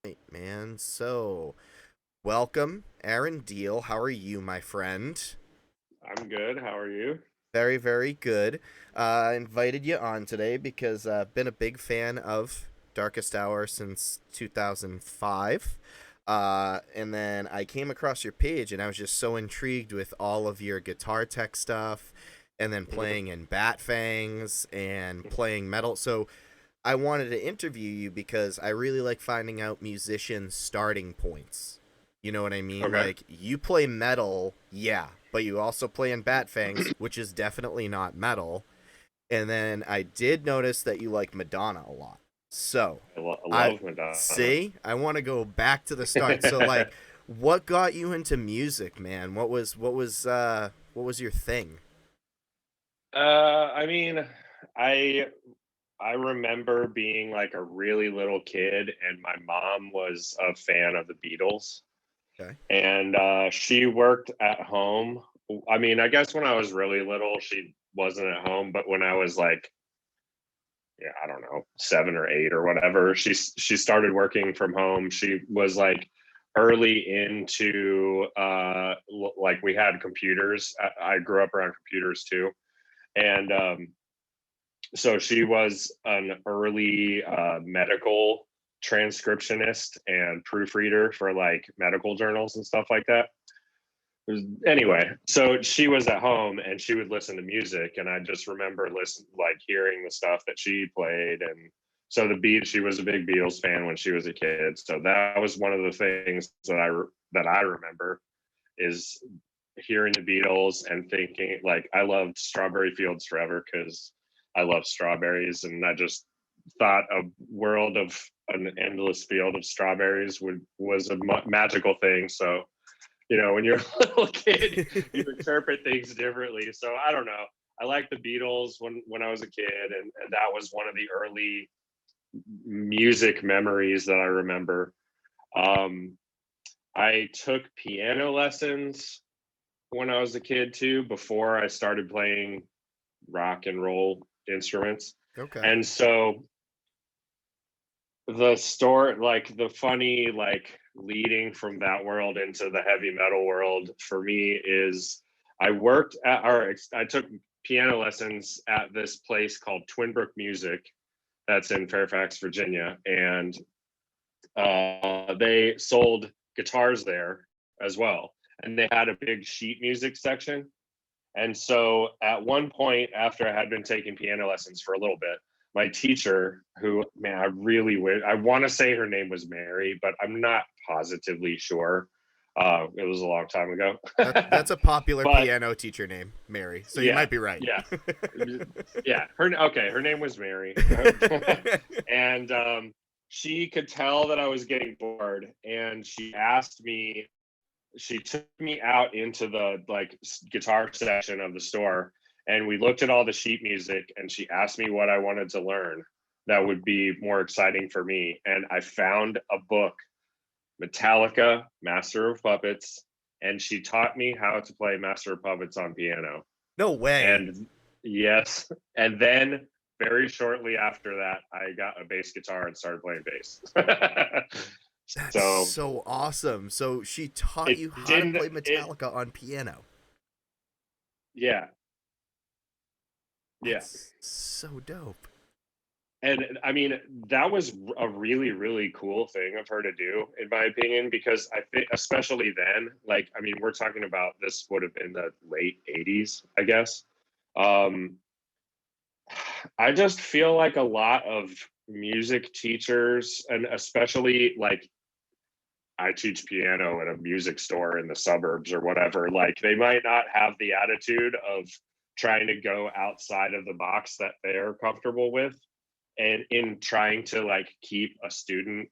Right, man. So, welcome, Aaron Deal. How are you, my friend? I'm good. How are you? Very, very good. I invited you on today because I've been a big fan of Darkest Hour since 2005. And then I came across your page and I was just so intrigued with all of your guitar tech stuff and then playing in Batfangs and playing metal. So, I wanted to interview you because I really like finding out musicians' starting points. You know what I mean? Okay. Like, you play metal, yeah, but you also play in Batfangs, which is definitely not metal. And then I did notice that you like Madonna a lot. So, I I love Madonna. see, I want to go back to the start. So, like, what got you into music, man? What was your thing? I mean, I I remember being like a really little kid, and my mom was a fan of the Beatles, Okay. and she worked at home. I mean, I guess when I was really little, she wasn't at home, but when I was like, yeah, I don't know, 7 or 8 or whatever, she started working from home. She was like early into like we had computers. I grew up around computers too, and so she was an early medical transcriptionist and proofreader for like medical journals and stuff like that. Anyway, so she was at home and she would listen to music, and I just remember like hearing the stuff that she played. And so she was a big Beatles fan when she was a kid, so that was one of the things that I remember is hearing the Beatles and thinking like I loved Strawberry Fields Forever because I love strawberries, and I just thought a world of an endless field of strawberries was a magical thing. So when you're a little kid, you interpret things differently. So I don't know. I liked the Beatles when I was a kid, and that was one of the early music memories that I remember. Um, I took piano lessons when I was a kid too, before I started playing rock and roll instruments. Okay. And so the story, like the funny, like leading from that world into the heavy metal world for me is I took piano lessons at this place called Twinbrook Music that's in Fairfax, Virginia. And they sold guitars there as well. And they had a big sheet music section. And so at one point, after I had been taking piano lessons for a little bit, my teacher, who, man, I want to say her name was Mary, but I'm not positively sure. It was a long time ago. That's a popular But piano teacher name, Mary. So you yeah, might be right. yeah, yeah. Her name was Mary. And she could tell that I was getting bored, and she took me out into the like guitar section of the store, and we looked at all the sheet music, and she asked me what I wanted to learn that would be more exciting for me. And I found a book, Metallica Master of Puppets, and she taught me how to play Master of Puppets on piano. No way. And yes, and then very shortly after that I got a bass guitar and started playing bass. That's So so awesome. So she taught it you how to didn't play it Metallica on piano. yeah, yeah. That's so dope. And I mean, that was a really, really cool thing of her to do, in my opinion, because I think, especially then, like, I mean, we're talking about this would have been the late 80s, I guess. Um, I just feel like a lot of music teachers, and especially like I teach piano at a music store in the suburbs or whatever, like they might not have the attitude of trying to go outside of the box that they're comfortable with, and in trying to like keep a student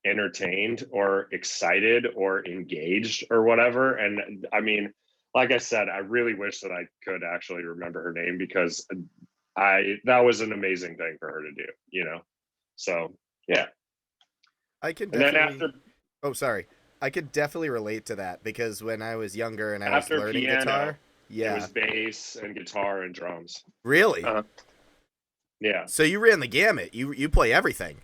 entertained or excited or engaged or whatever. And I mean, like I said, I really wish that I could actually remember her name, because I that was an amazing thing for her to do. So yeah. I can And then definitely. Oh, sorry. I could definitely relate to that because when I was younger and I was after learning guitar, piano, it yeah. was bass and guitar and drums. Really? Uh, yeah. So you ran the gamut. You play everything.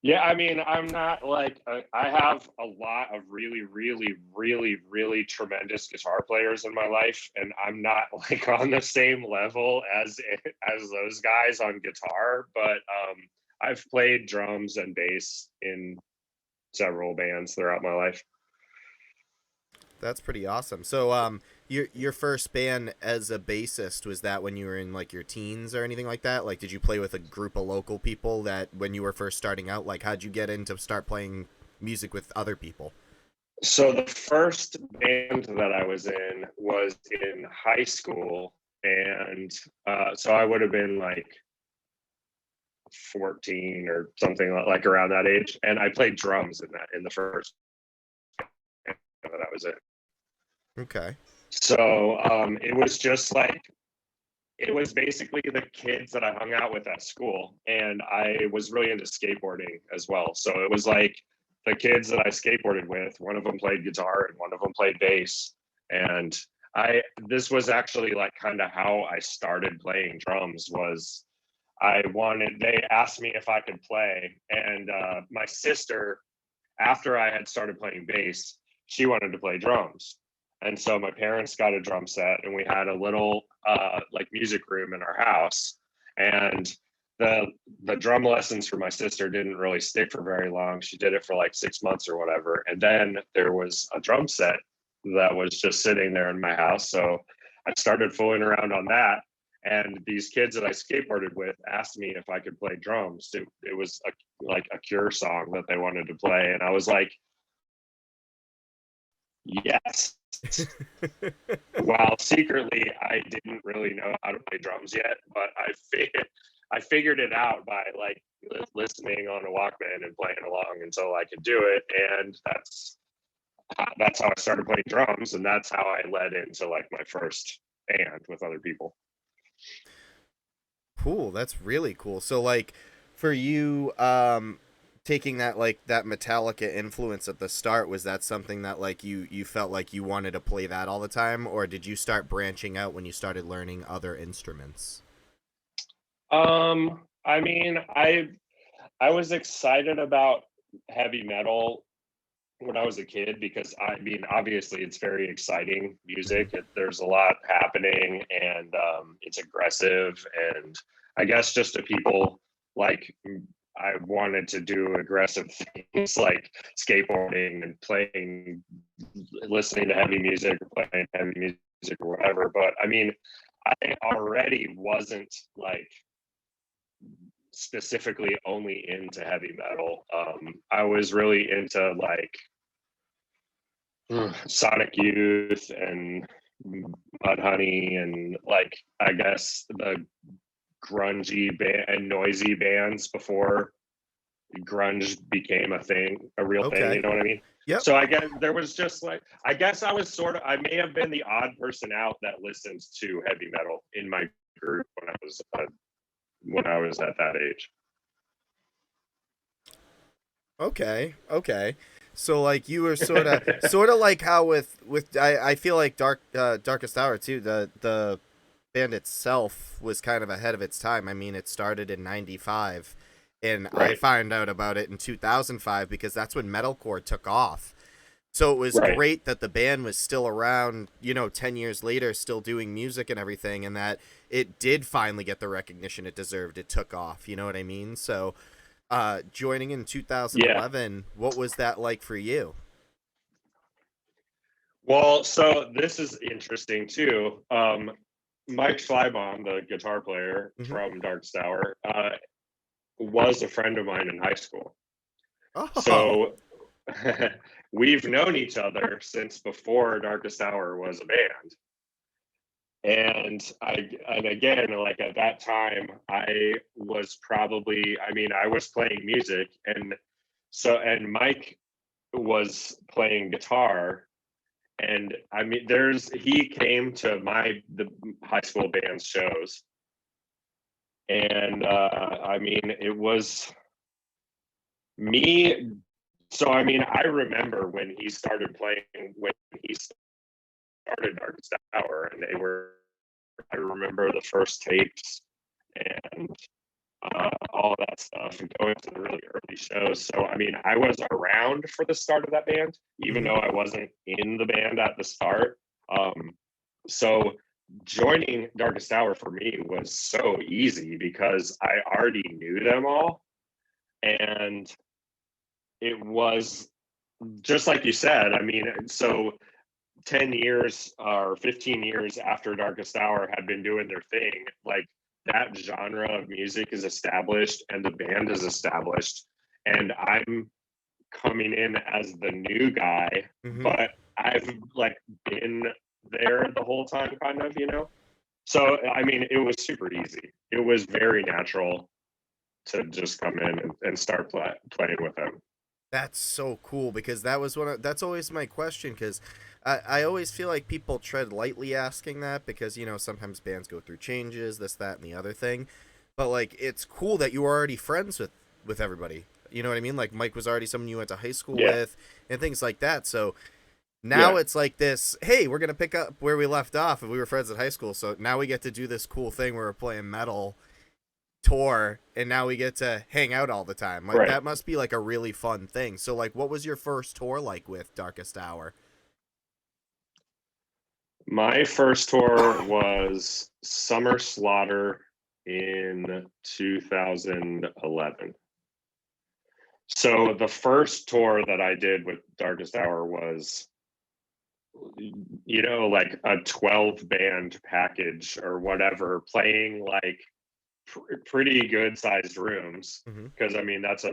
Yeah, I mean, I'm not like I have a lot of really, really, really, really tremendous guitar players in my life, and I'm not like on the same level as those guys on guitar. But I've played drums and bass in several bands throughout my life. That's pretty awesome. So, your first band as a bassist, was that when you were in like your teens or anything like that? Like, did you play with a group of local people that when you were first starting out? Like, how'd you get into start playing music with other people? So the first band that I was in was in high school, and so I would have been like 14 or something like around that age, and I played drums in the first band that I was in. Okay. So it was just like it was basically the kids that I hung out with at school, and I was really into skateboarding as well. So it was like the kids that I skateboarded with, one of them played guitar and one of them played bass, and I this was actually like kind of how I started playing drums. Was I wanted they asked me if I could play, and my sister, after I had started playing bass, she wanted to play drums. And so my parents got a drum set, and we had a little like music room in our house. And the the drum lessons for my sister didn't really stick for very long. She did it for like 6 months or whatever. And then there was a drum set that was just sitting there in my house. So I started fooling around on that. And these kids that I skateboarded with asked me if I could play drums. It was like a Cure song that they wanted to play, and I was like, yes. While secretly I didn't really know how to play drums yet, but I figured it out by like listening on a Walkman and playing along until I could do it, and that's how I started playing drums, and that's how I led into like my first band with other people. Cool. That's really cool. So, like, for you, taking that like that Metallica influence at the start, was that something that like you felt like you wanted to play that all the time, or did you start branching out when you started learning other instruments? I mean, I was excited about heavy metal when I was a kid because I mean, obviously, it's very exciting Hmm. music. There's a lot happening, and it's aggressive. And I guess just to people like I wanted to do aggressive things like skateboarding and playing, listening to heavy music or playing heavy music or whatever. But I mean, I already wasn't like specifically only into heavy metal. I was really into like Sonic Youth and Mudhoney and like I guess the grungy band and noisy bands before grunge became a thing, a real thing. You Okay. know what I mean? Yep. So I guess there was just like I guess I was sort of I may have been the odd person out that listens to heavy metal in my group when I was at that age. Okay. Okay. So like you were sort of like how with I feel like Darkest Hour too. The band itself was kind of ahead of its time. I mean, it started in '95, and I Right, found out about it in 2005 because that's when metalcore took off. So it was right. great that the band was still around, 10 years later, still doing music and everything, and that it did finally get the recognition it deserved. It took off, you know what I mean? So, joining in Yeah. 2011, what was that like for you? Well, so this is interesting too. Mike Schleibaum, the guitar player Hmm. from Dark Tower, was a friend of mine in high school. Oh, So we've known each other since before Darkest Hour was a band. And again, like at that time, I was probably, I mean, I was playing music, and Mike was playing guitar. And I mean, he came to the high school band's shows, and I mean, it was me. So I mean, I remember when he started playing, when he started Darkest Hour, and they were. I remember the first tapes, and all of that stuff, and going to the really early shows. So, I mean, I was around for the start of that band, even Mhm. though I wasn't in the band at the start. So joining Darkest Hour for me was so easy because I already knew them all. And it was just like you said. I mean, so 10 years or 15 years after Darkest Hour had been doing their thing, like that genre of music is established and the band is established. And I'm coming in as the new guy, Mhm. but I've like been there the whole time, kind of, you know? So, I mean, it was super easy. It was very natural to just come in and start playing with them. That's so cool because that was that's always my question because I always feel like people tread lightly asking that because sometimes bands go through changes, this, that, and the other thing, but like it's cool that you were already friends with everybody. You know what I mean? Like Mike was already someone you went to high school Yeah. with and things like that. So now Yeah. it's like this, hey, we're gonna pick up where we left off if we were friends at high school. So now we get to do this cool thing where we're playing metal tour and now we get to hang out all the time. Like Right. that must be like a really fun thing. So like what was your first tour like with Darkest Hour? My first tour was Summer Slaughter in 2011. So the first tour that I did with Darkest Hour was, like a 12 band package or whatever, playing like pretty good sized rooms. Mm-hmm. Cause I mean, that's a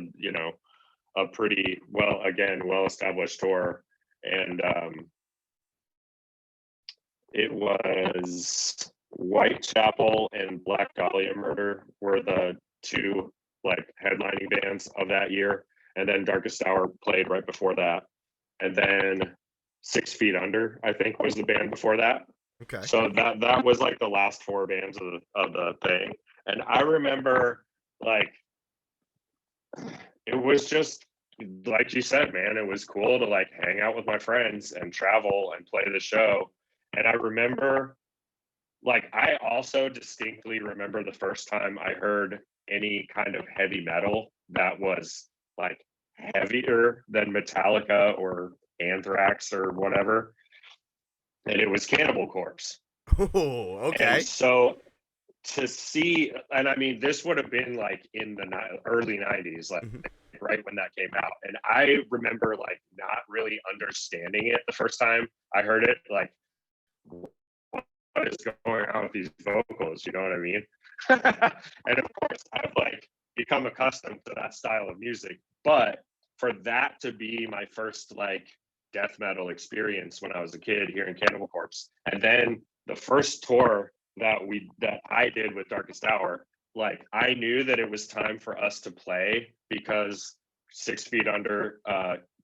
pretty well established tour. And it was Whitechapel and Black Dahlia Murder were the two like headlining bands of that year, and then Darkest Hour played right before that, and then 6 Feet Under I think was the band before that. Okay. So that was like the last four bands of the thing, and I remember like it was just like you said, man, it was cool to like hang out with my friends and travel and play the show. And I remember, like, I also distinctly remember the first time I heard any kind of heavy metal that was like heavier than Metallica or Anthrax or whatever. And it was Cannibal Corpse. Oh, And okay. so to see, and I mean, this would have been like in the early 90s, like Mm-hmm. right when that came out. And I remember like not really understanding it the first time I heard it. Like, what is going on with these vocals? You know what I mean? And of course, I've like become accustomed to that style of music. But for that to be my first like death metal experience when I was a kid hearing Cannibal Corpse, and then the first tour that I did with Darkest Hour, like I knew that it was time for us to play because 6 Feet Under,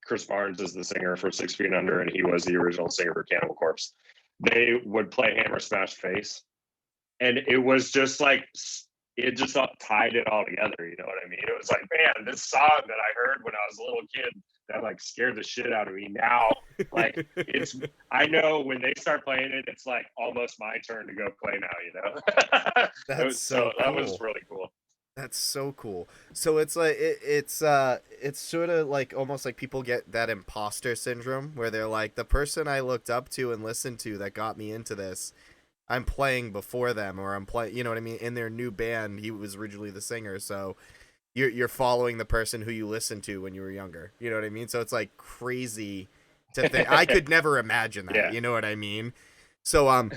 Chris Barnes is the singer for 6 Feet Under, and he was the original singer for Cannibal Corpse. They would play Hammer Smash Face, and it was just like it just tied it all together. You know what I mean? It was like, man, this song that I heard when I was a little kid that like scared the shit out of me. Now, like it's, I know when they start playing it, it's like almost my turn to go play now. That's So so that was cool. really cool. That's so cool. So it's like it's sort of like almost like people get that imposter syndrome where they're like the person I looked up to and listened to that got me into this, I'm playing before them or I'm playing, you know what I mean, in their new band, he was originally the singer, so you're following the person who you listened to when you were younger. You know what I mean? So it's like crazy to think. I could never imagine that. Yeah. You know what I mean? So on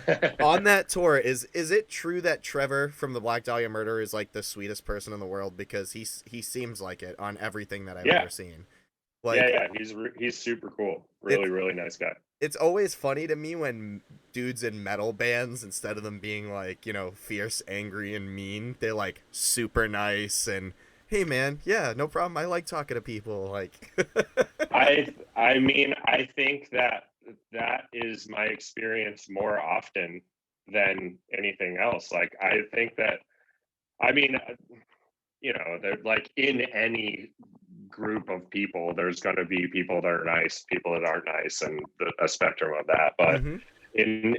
that tour, is it true that Trevor from the Black Dahlia Murder is like the sweetest person in the world because he seems like it on everything that I've Yeah. ever seen. Yeah. Like Yeah. He's super cool. it's Really, really nice guy. it's always funny to me when dudes in metal bands, instead of them being like, fierce, angry, and mean, they're like super nice and, hey man, yeah, no problem. I like talking to people. Like, I mean, I think that that is my experience more often than anything else. Like, I think that, I mean, they're like in any group of people, there's going to be people that are nice, people that aren't nice, and a spectrum of that. But mm-hmm. in,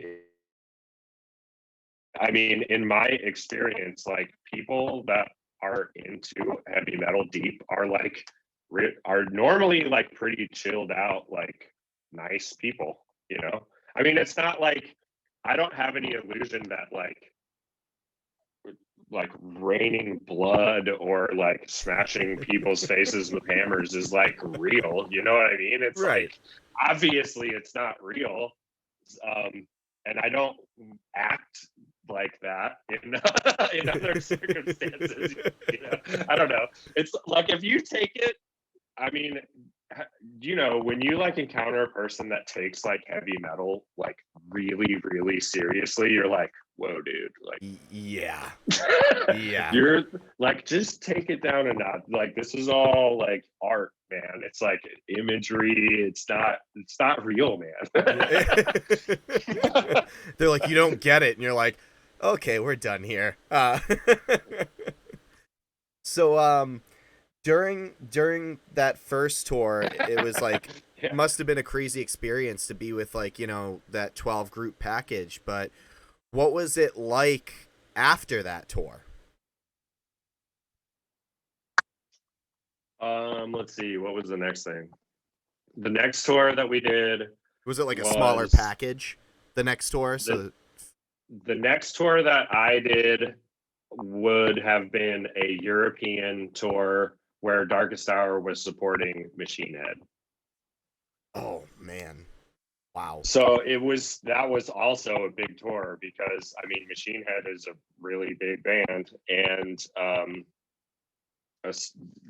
I mean, in my experience, like people that are into heavy metal deep are like are normally like pretty chilled out, like nice people, you know? I mean, it's not like I don't have any illusion that like raining blood or like smashing people's faces with hammers is like real. You know what I mean? It's Right. like obviously it's not real. And I don't act like that in in other circumstances. You know, I don't know. It's like if you take it, I mean, you know, when you like encounter a person that takes like heavy metal like really, really seriously, you're like, whoa, dude, like Yeah. Yeah. you're like, just take it down a notch. Like, this is all like art, man. It's like imagery. It's not real, man. They're like, you don't get it, and you're like, okay, we're done here. So during that first tour, it was like Yeah. must have been a crazy experience to be with like, that 12 group package, but what was it like after that tour? Let's see. What was the next thing? The next tour that we did Was it like a smaller was package the next tour? the So the next tour that I did would have been a European tour where Darkest Hour was supporting Machine Head. oh man. Wow. So that was also a big tour because I mean Machine Head is a really big band, and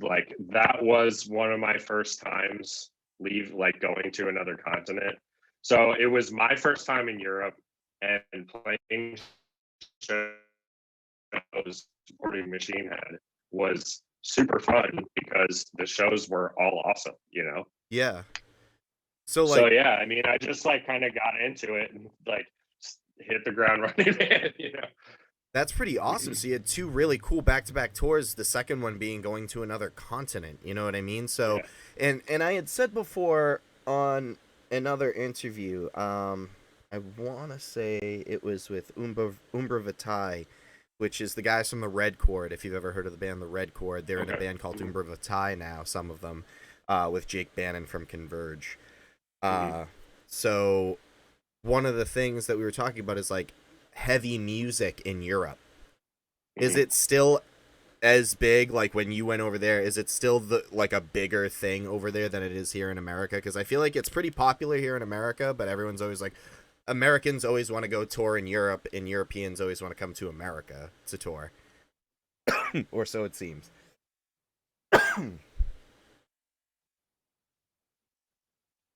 like that was one of my first times going to another continent. So it was my first time in Europe and playing shows supporting Machine Head was super fun because the shows were all awesome, you know? Yeah. So So like yeah, I mean, I just like kind of got into it and like hit the ground running, man, you know? that's pretty awesome. So you had two really cool back-to-back tours, the second one being going to another continent, you know what I mean? So Yeah. and I had said before on another interview, I want to say it was with Umbra Vitae, which is the guys from the Red Chord. If you've ever heard of the band The Red Chord, they're in a Okay. band called Umbra Vitae now, some of them, with Jake Bannon from Converge. Mhm. So one of the things that we were talking about is like heavy music in Europe. Is Mhm. it still as big like when you went over there? Is it still the like a bigger thing over there than it is here in America? Because I feel like it's pretty popular here in America, but everyone's always like, Americans always want to go tour in Europe, and Europeans always want to come to America to tour, or so it seems.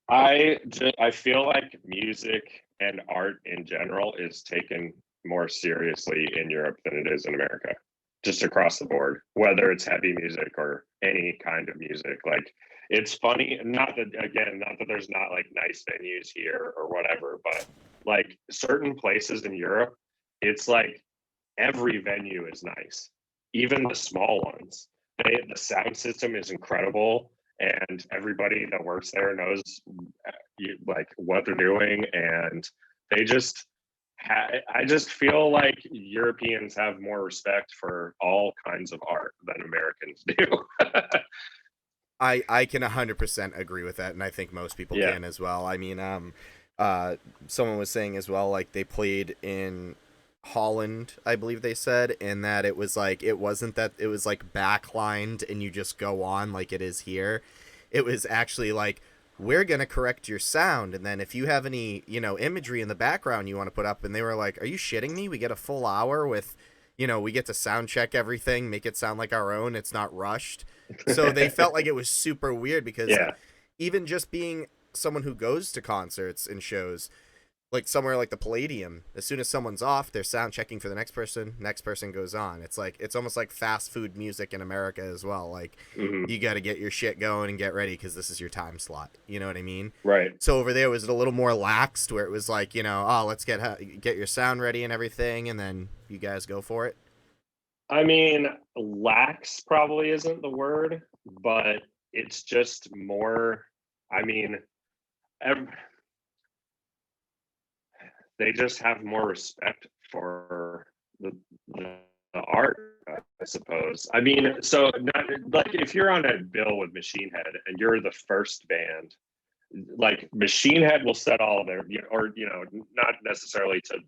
I feel like music and art in general is taken more seriously in Europe than it is in America, just across the board, whether it's heavy music or any kind of music. Like it's funny, not that there's not like nice venues here or whatever, but like certain places in Europe, it's like every venue is nice, even the small ones. The sound system is incredible, and everybody that works there knows like what they're doing, and they just. I just feel like Europeans have more respect for all kinds of art than Americans do. I can 100% agree with that, and I think most people Yeah. can as well. I mean, someone was saying as well, like they played in Holland, I believe they said, and that it was like it wasn't that it was like backlined and you just go on like it is here. It was actually like, we're gonna correct your sound, and then if you have any imagery in the background you want to put up, and they were like, are you shitting me? We get a full hour with, we get to sound check everything, make it sound like our own. It's not rushed. So they felt like it was super weird because Yeah. even just being someone who goes to concerts and shows, like somewhere like the Palladium, as soon as someone's off, they're sound checking for the next person goes on. It's like it's almost like fast food music in America as well. Like Hmm. you got to get your shit going and get ready because this is your time slot. You know what I mean? Right. So over there was it a little more laxed, where it was like, oh, let's get your sound ready and everything, and then you guys go for it. I mean, lax probably isn't the word, but it's just more. I mean, ev- they just have more respect for the, the art. I suppose. I mean, so not like if you're on a bill with Machine Head and you're the first band, like Machine Head will set all of their, or not necessarily to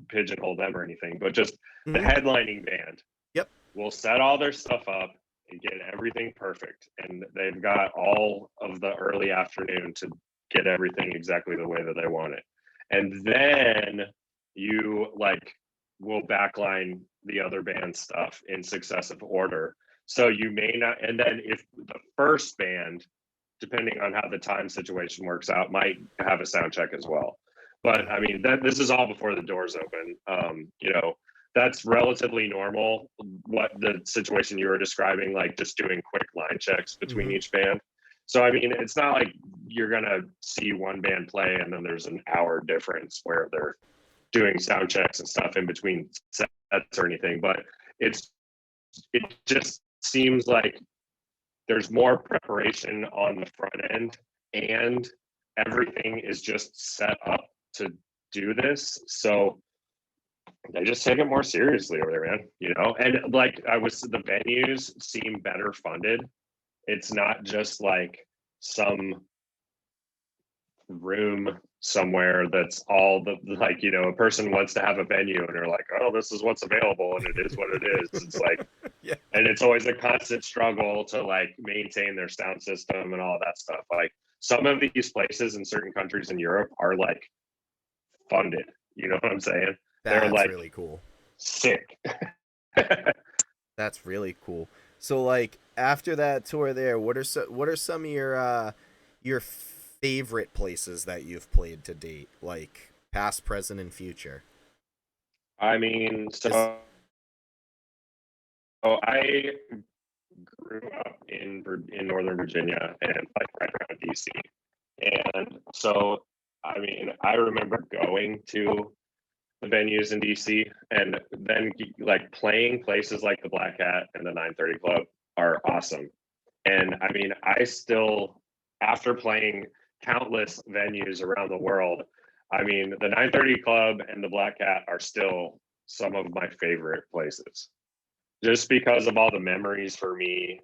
pigeonhole them or anything, but just the Mhm. headlining band Yep. will set all their stuff up and get everything perfect, and they've got all of the early afternoon to get everything exactly the way that they want it, and then you like will backline the other band stuff in successive order. So you may not, and then if the first band, depending on how the time situation works out, might have a sound check as well. But I mean, that this is all before the doors open. That's relatively normal. What the situation you were describing, like just doing quick line checks between Mhm. each band. So I mean, it's not like you're gonna see one band play and then there's an hour difference where they're doing sound checks and stuff in between sets or anything. But it just seems like there's more preparation on the front end, and everything is just set up to do this. So they just take it more seriously over there, man. And like the venues seem better funded. It's not just like some room somewhere that's all the like a person wants to have a venue and they're like, oh, this is what's available and it is what it is. It's like, Yeah. and it's always a constant struggle to like maintain their sound system and all that stuff. Like some of these places in certain countries in Europe are like funded, you know what I'm saying? They're That's like really cool. sick. That's really cool. So like after that tour there, what are some of your favorite places that you've played to date, like past, present, and future? I mean, Is I grew up in Northern Virginia and like right around DC. And so, I mean, I remember going to the venues in DC and then like playing places like the Black Hat and the 930 Club are awesome. And I mean, I still, after playing countless venues around the world, I mean, the 930 Club and the Black Hat are still some of my favorite places just because of all the memories for me.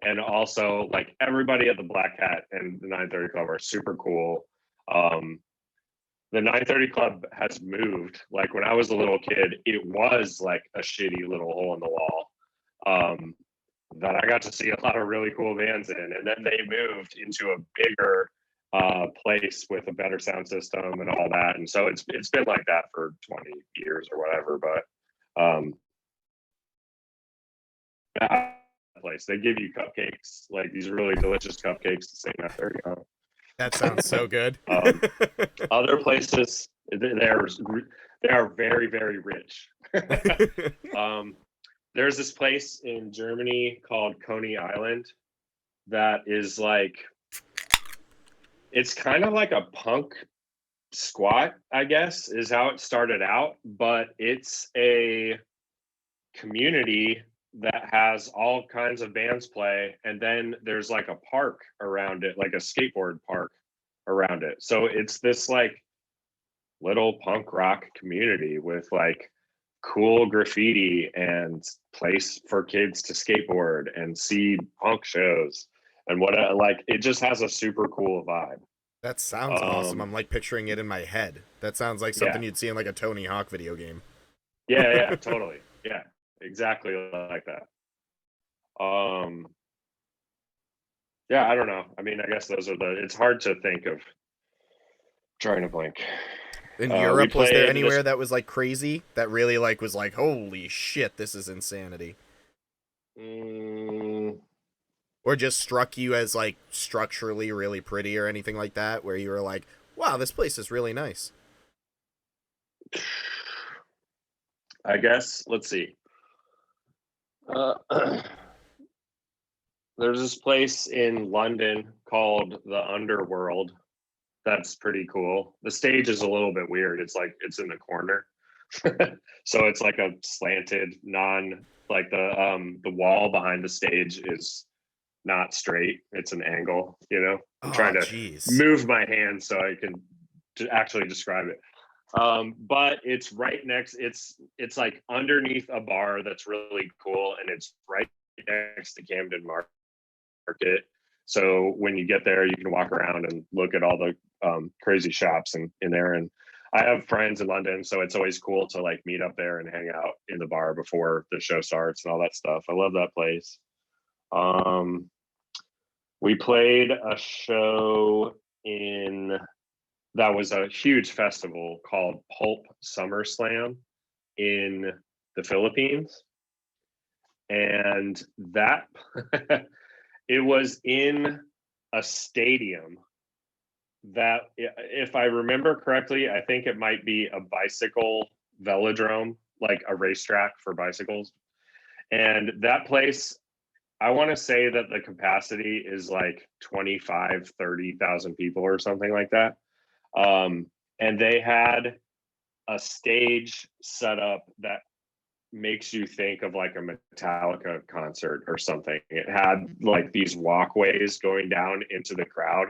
And also, like everybody at the Black Hat and the 930 Club are super cool. Um, the 930 Club has moved. Like when I was a little kid, it was like a shitty little hole in the wall. That I got to see a lot of really cool bands in, and then they moved into a bigger place with a better sound system and all that. And so it's been like that for 20 years or whatever. But that place, they give you cupcakes, like these really delicious cupcakes to sing at 30. that sounds so good. Other places, they are very, very rich. um, there's this place in Germany called Coney Island that is like, it's kind of like a punk squat, I guess, is how it started out, but it's a community that has all kinds of bands play, and then there's like a park around it, like a skateboard park around it. So it's this like little punk rock community with like cool graffiti and place for kids to skateboard and see punk shows and what like it just has a super cool vibe. That sounds awesome. um I'm like picturing it in my head. That sounds like yeah, something you'd see in like a Tony Hawk video game. yeah, totally, yeah, exactly like that. um yeah, I don't know, I mean, I guess those are it's hard to think of, trying to blink. In We Europe, was there played this. anywhere that was like crazy that really like was like, holy shit, this is insanity? mm, Or just struck you as like structurally really pretty or anything like that, where you were like, wow, this place is really nice? I guess, let's see. uh, There's this place in London called the Underworld. That's pretty cool. The stage is a little bit weird. It's like it's in the corner. So it's like a slanted, non like the wall behind the stage is not straight. It's an angle. I'm Oh, trying to jeez. move my hand so I can actually describe it. But it's right next. It's like underneath a bar that's really cool, and it's right next to Camden Market. So when you get there, you can walk around and look at all the crazy shops in there. And I have friends in London, so it's always cool to like meet up there and hang out in the bar before the show starts and all that stuff. I love that place. Um, we played a show in that was a huge festival called Pulp Summer Slam in the Philippines. And that it was in a stadium that, if I remember correctly, I think it might be a bicycle velodrome, like a racetrack for bicycles. And that place, I want to say that the capacity is like 25, 30,000 people or something like that. And they had a stage set up that makes you think of like a Metallica concert or something. It had like these walkways going down into the crowd.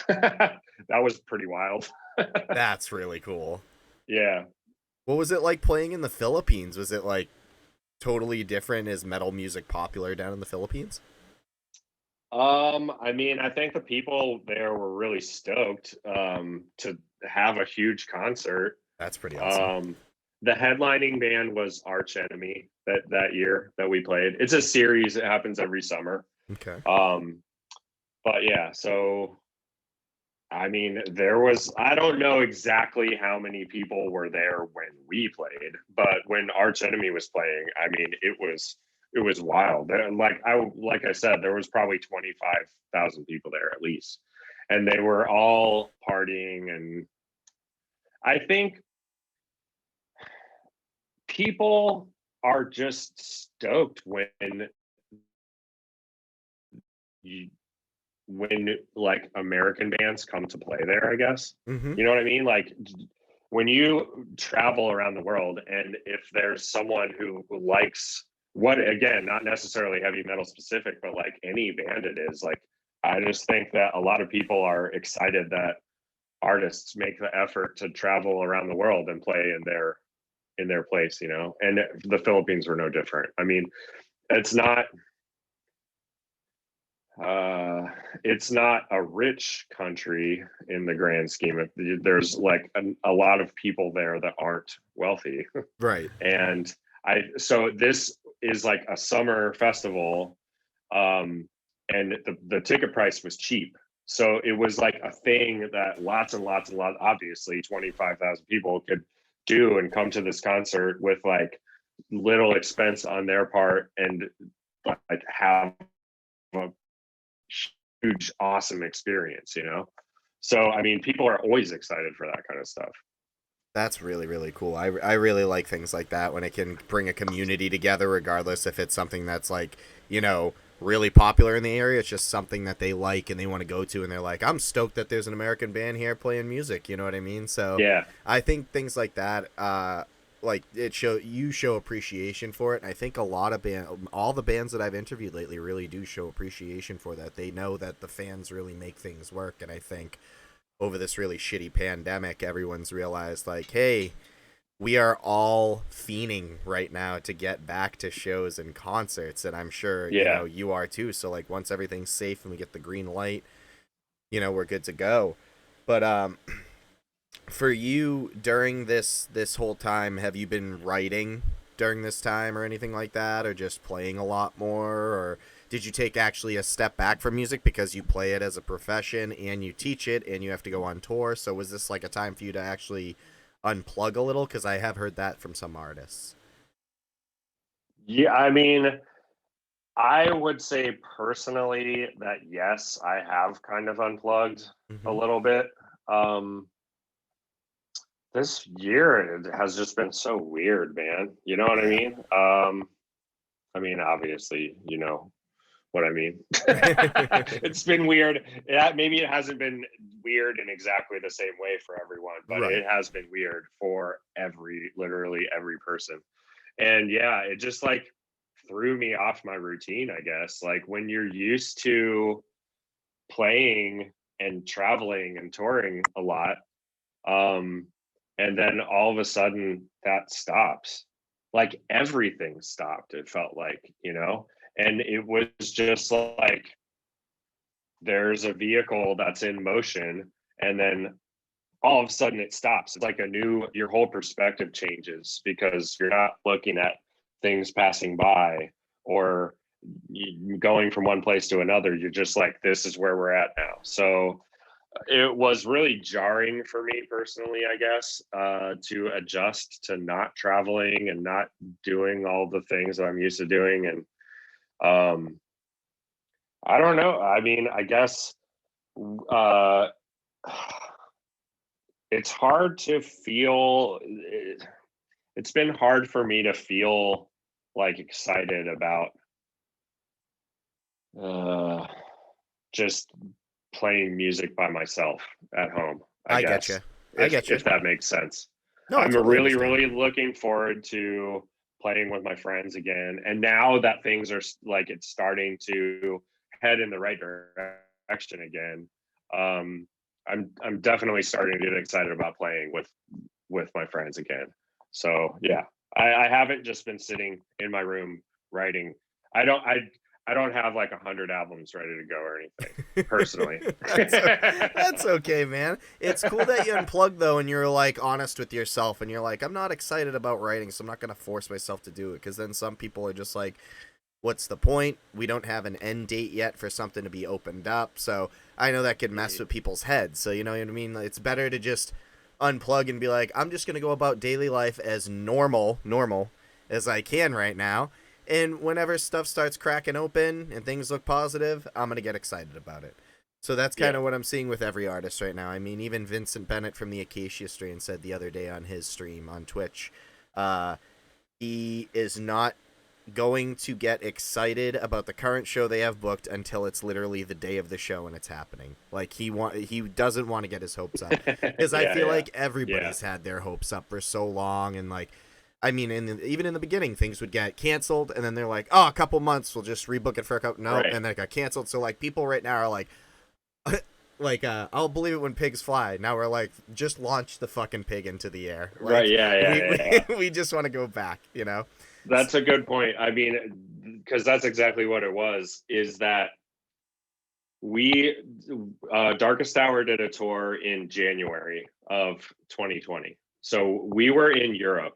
That was pretty wild. That's really cool. Yeah. What was it like playing in the Philippines? Was it like totally different? Is metal music popular down in the Philippines? I mean, I think the people there were really stoked to have a huge concert. That's pretty awesome. The headlining band was Arch Enemy that year that we played. It's a series, it happens every summer. Okay. But yeah, so I mean, I don't know exactly how many people were there when we played, but when Arch Enemy was playing, I mean, it was wild. Like I said, there was probably 25,000 people there at least, and they were all partying. And I think people are just stoked you, when like American bands come to play there, I guess. Mm-hmm. You know what I mean? Like when you travel around the world, and if there's someone who likes what, again, not necessarily heavy metal specific, but like any band it is, like I just think that a lot of people are excited that artists make the effort to travel around the world and play in their place, you know. And the Philippines were no different. I mean, it's not it's not a rich country in the grand scheme of, there's like a lot of people there that aren't wealthy. Right. And so this is like a summer festival, and the ticket price was cheap, so it was like a thing that lots and lots and lots, obviously 25,000 people could do and come to this concert with like little expense on their part, and like have a huge, awesome experience, you know? So, I mean, people are always excited for that kind of stuff. That's really, really cool. I really like things like that when it can bring a community together, regardless if it's something that's like, really popular in the area. It's just something that they like and they want to go to, and they're like, I'm stoked that there's an American band here playing music. You know what I mean? So Yeah. I think things like that, like you show appreciation for it. And I think all the bands that I've interviewed lately really do show appreciation for that. They know that the fans really make things work, and I think over this really shitty pandemic, everyone's realized like, hey, we are all fiending right now to get back to shows and concerts, and I'm sure Yeah. you are too. So like once everything's safe and we get the green light, we're good to go. But for you during this whole time, have you been writing during this time or anything like that, or just playing a lot more, or did you take actually a step back from music because you play it as a profession and you teach it and you have to go on tour? So was this like a time for you to actually unplug a little? Because I have heard that from some artists. Yeah. I mean, I would say personally that yes, I have kind of unplugged a Mm-hmm. little bit. Um, this year it has just been so weird, man. You know what I Yeah. mean? I mean, obviously, you know what I mean. It's been weird. Yeah, maybe it hasn't been weird in exactly the same way for everyone, but Right. it has been weird for literally every person. And yeah, it just like threw me off my routine, I guess. Like when you're used to playing and traveling and touring a lot, um, And then all of a sudden that stops. Like everything stopped, it felt like, and it was just like there's a vehicle that's in motion, and then all of a sudden it stops. It's like your whole perspective changes because you're not looking at things passing by or going from one place to another. You're just like, this is where we're at now. So it was really jarring for me personally, I guess, to adjust to not traveling and not doing all the things that I'm used to doing. And I don't know. I mean, I guess uh, it's hard to feel. It's been hard for me to feel like excited about just playing music by myself at home, I I get guess, you. I get you. if that makes sense. No, I I'm totally really, understand. really looking forward to playing with my friends again. And now that things are like it's starting to head in the right direction again, I'm definitely starting to get excited about playing with my friends again. So yeah, I haven't just been sitting in my room writing. I don't I I don't have like 100 albums ready to go or anything personally. that's, that's okay, man. It's cool that you unplug though, and you're like honest with yourself, and you're like, I'm not excited about writing, so I'm not gonna force myself to do it. Because then some people are just like, what's the point? We don't have an end date yet for something to be opened up. So I know that could mess with people's heads. So you know what I mean? It's better to just unplug and be like, I'm just gonna go about daily life as normal as I can right now. And whenever stuff starts cracking open and things look positive, I'm gonna get excited about it. So that's kind Yeah. of what I'm seeing with every artist right now. I mean, even Vincent Bennett from the Acacia Strain said the other day on his stream on Twitch, he is not going to get excited about the current show they have booked until it's literally the day of the show and it's happening. Like he doesn't want to get his hopes up because I Yeah, feel yeah, like everybody's had their hopes up for so long, and like I mean, even in the beginning, things would get canceled, and then they're like, "Oh, a couple months, we'll just rebook it for a couple." No, right. and then it got canceled. So like, people right now are like, I'll believe it when pigs fly. Now we're like, just launch the fucking pig into the air. Right. Like, Yeah, yeah, yeah, yeah. we just want to go back, you know? That's a good point. I mean, because that's exactly what it was, is that we Darkest Hour did a tour in January of 2020. So we were in Europe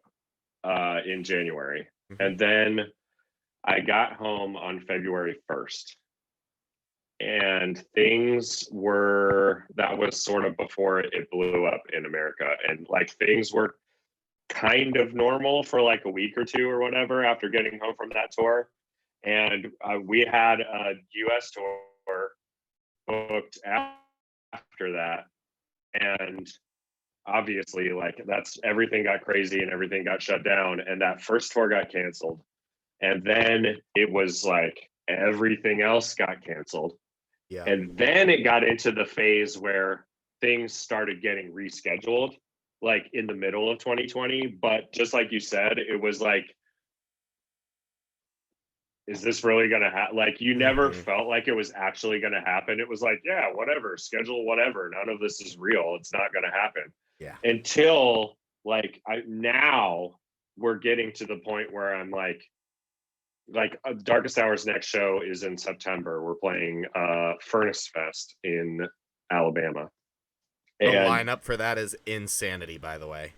in January. Mhm. And then I got home on February 1st. And that was sort of before it blew up in America. And like things were kind of normal for like a week or two or whatever after getting home from that tour. And we had a US tour booked after that. And obviously, like that's everything got crazy and everything got shut down. And that first tour got canceled. And then it was like everything else got canceled. Yeah. And then it got into the phase where things started getting rescheduled, like in the middle of 2020. But just like you said, it was like, is this really going to happen? Like, you never felt like it was actually going to happen. It was like, yeah, whatever, schedule whatever. None of this is real. It's not going to happen. Yeah. Until like now we're getting to the point where I'm like Darkest Hour's next show is in September. We're playing Furnace Fest in Alabama. The And lineup for that is insanity, by the way.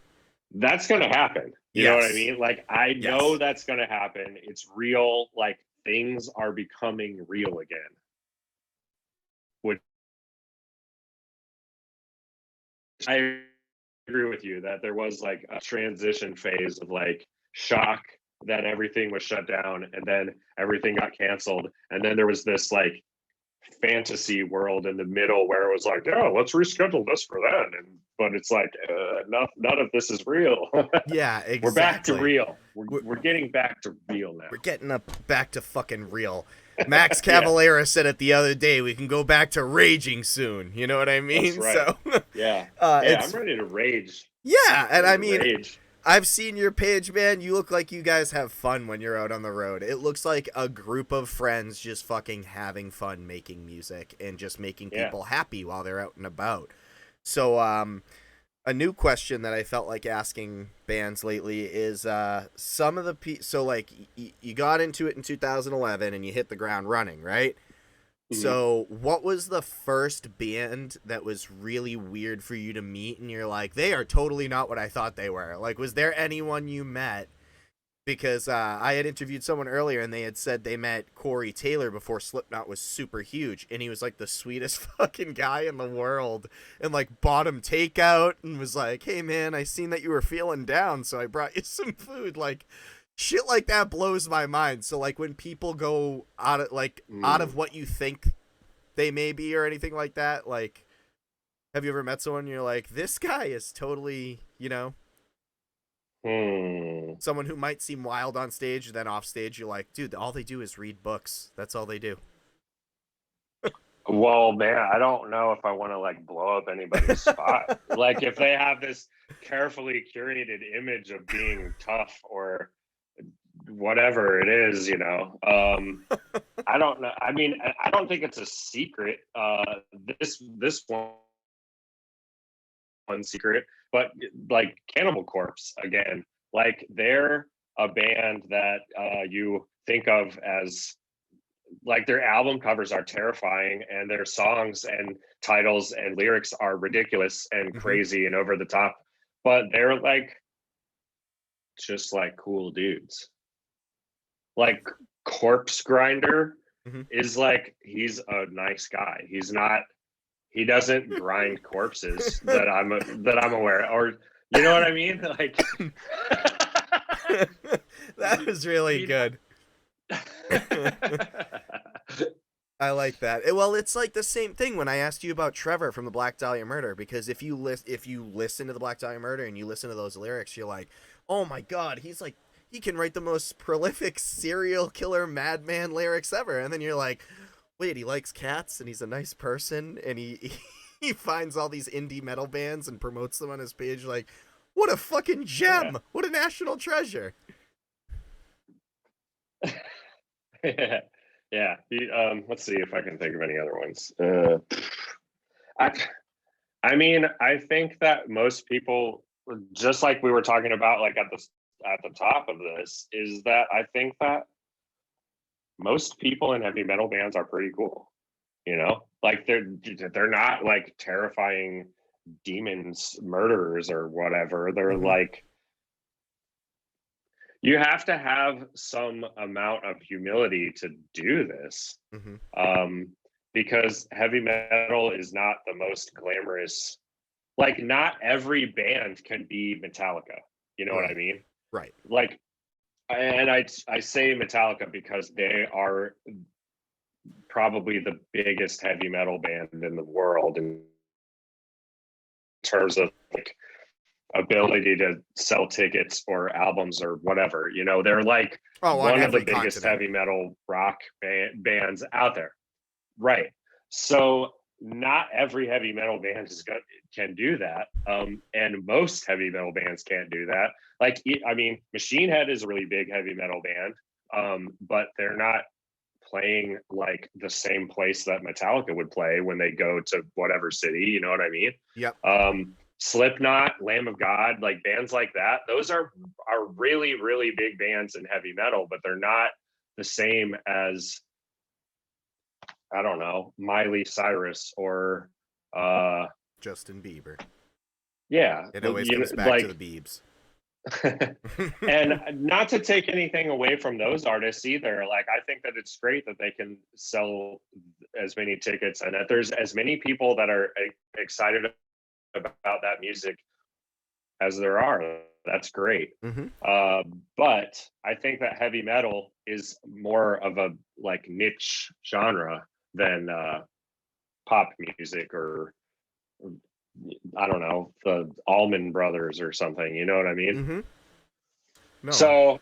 that's going to happen. You know what I mean? Like, I know that's going to happen. It's real. Like, things are becoming real again. Which I agree with you that there was like a transition phase of like shock that everything was shut down and then everything got canceled. And then there was this like fantasy world in the middle where it was like, oh, let's reschedule this for then. But it's like, none of this is real. Yeah, exactly. We're back to real. We're getting back to real now. We're getting back to fucking real. Max Cavalera said it the other day. We can go back to raging soon. You know what I mean? That's right. So yeah, I'm ready to rage. Yeah, and I mean, rage. I've seen your page, man. You look like you guys have fun when you're out on the road. It looks like a group of friends just fucking having fun making music and just making people happy while they're out and about. So, A new question that I felt like asking bands lately is some of the so like you got into it in 2011 and you hit the ground running, right? Mhm. So, what was the first band that was really weird for you to meet and you're like, they are totally not what I thought they were? Like, was there anyone you met? Because I had interviewed someone earlier and they had said they met Corey Taylor before Slipknot was super huge, and he was like the sweetest fucking guy in the world, and like bought him takeout and was like, "Hey man, I seen that you were feeling down, so I brought you some food." Like, shit like that blows my mind. So like when people go out of Mm. what you think they may be or anything like that, like, have you ever met someone and you're like, this guy is totally, Hmm. someone who might seem wild on stage, and then off stage, you're like, dude, all they do is read books. That's all they do. Well, man, I don't know if I want to like blow up anybody's spot. Like if they have this carefully curated image of being tough or whatever it is, I don't know. I mean, I don't think it's a secret. This one secret, but like Cannibal Corpse again, like they're a band that you think of as like their album covers are terrifying and their songs and titles and lyrics are ridiculous and Mm-hmm. crazy and over the top, but they're like just like cool dudes. Like Corpse Grinder Mm-hmm. is like he's a nice guy. He doesn't grind corpses that I'm aware, or you know what I mean? Like That was really he good. I like that. Well, it's like the same thing when I asked you about Trevor from the Black Dahlia Murder, because if you listen to the Black Dahlia Murder and you listen to those lyrics, you're like, oh my god, he's like he can write the most prolific serial killer madman lyrics ever, and then you're like, wait, he likes cats and he's a nice person and he finds all these indie metal bands and promotes them on his page. Like, what a fucking yeah. gem! What a national treasure! Yeah. Yeah. Let's see if I can think of any other ones. I, I mean, I think that most people, just like we were talking about, like at the top of this, is that I think that most people in heavy metal bands are pretty cool. Like they're not like terrifying demons, murderers, or whatever. They're Mm-hmm. like you have to have some amount of humility to do this, Mm-hmm. um, because heavy metal is not the most glamorous. Like, not every band can be Metallica. You know what I Right. mean? Right. Like, and I say Metallica because they are probably the biggest heavy metal band in the world in terms of like ability to sell tickets or albums or whatever. They're like Oh, on one of the every biggest continent. heavy metal rock bands out there. Right. So not every heavy metal band can do that. And most heavy metal bands can't do that. Like, I mean, Machine Head is a really big heavy metal band, but they're not playing like the same place that Metallica would play when they go to whatever city. You know what I mean? Yep. Slipknot, Lamb of God, like bands like that. Those are really really big bands in heavy metal, but they're not the same as, I don't know, Miley Cyrus or Justin Bieber. yeah, It always you know, comes back to the like Biebs. and not to take anything away from those artists either. Like I think that it's great that they can sell as many tickets and that there's as many people that are excited about that music as there are. That's great. Mm-hmm. But I think that heavy metal is more of a like niche genre than pop music or I don't know, the Allman Brothers or something. You know what I mean? Mm-hmm. No. So,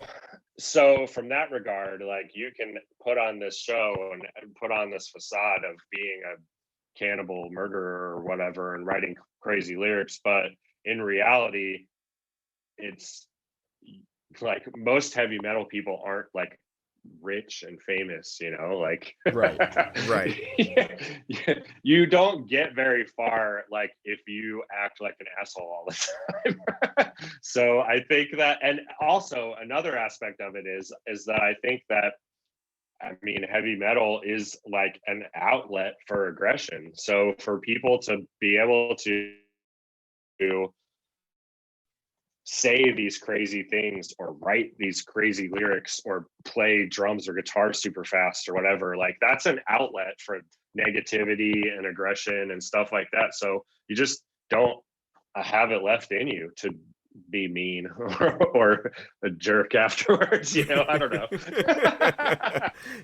so from that regard, like you can put on this show and put on this facade of being a cannibal murderer or whatever and writing crazy lyrics, but in reality, it's like most heavy metal people aren't like rich and famous, like Right. Right. you don't get very far like if you act like an asshole all the time. So I think that, and also another aspect of it is that I think that, I mean, heavy metal is like an outlet for aggression. So for people to be able to say these crazy things or write these crazy lyrics or play drums or guitar super fast or whatever, like that's an outlet for negativity and aggression and stuff like that. So you just don't have it left in you to be mean or a jerk afterwards, you know. I don't know.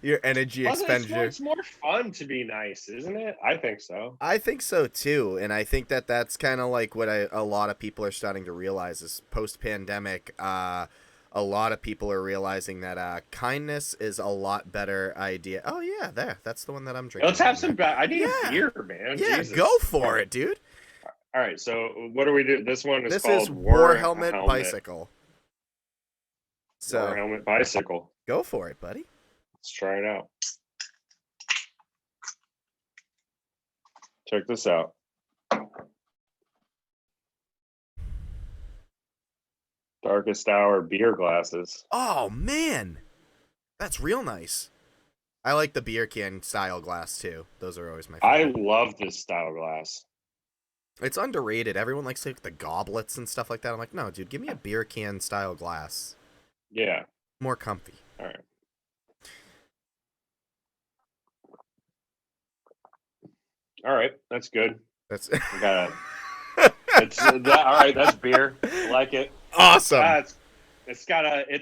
Your energy Plus expenditure. it's more fun to be nice, isn't it? I think so. I think so too, and I think that that's kind of like what a lot of people are starting to realize is post-pandemic. A lot of people are realizing that kindness is a lot better idea. Oh yeah, that's the one that I'm drinking. Let's have some. I need Yeah. a beer, man. Yeah, Jesus. go for it, dude. All right, so what do we do? This one is This called is War Helmet Bicycle. So War Helmet Bicycle. go for it, buddy. Let's try it out. Check this out. Darkest Hour beer glasses. Oh man, that's real nice. I like the beer can style glass too. Those are always my favorite. I love this style glass. It's underrated. Everyone likes like the goblets and stuff like that. I'm like, no, dude, give me a beer can style glass. Yeah. More comfy. All right. All right, that's good. That's We got it's all right. That's beer. I like it. awesome. It's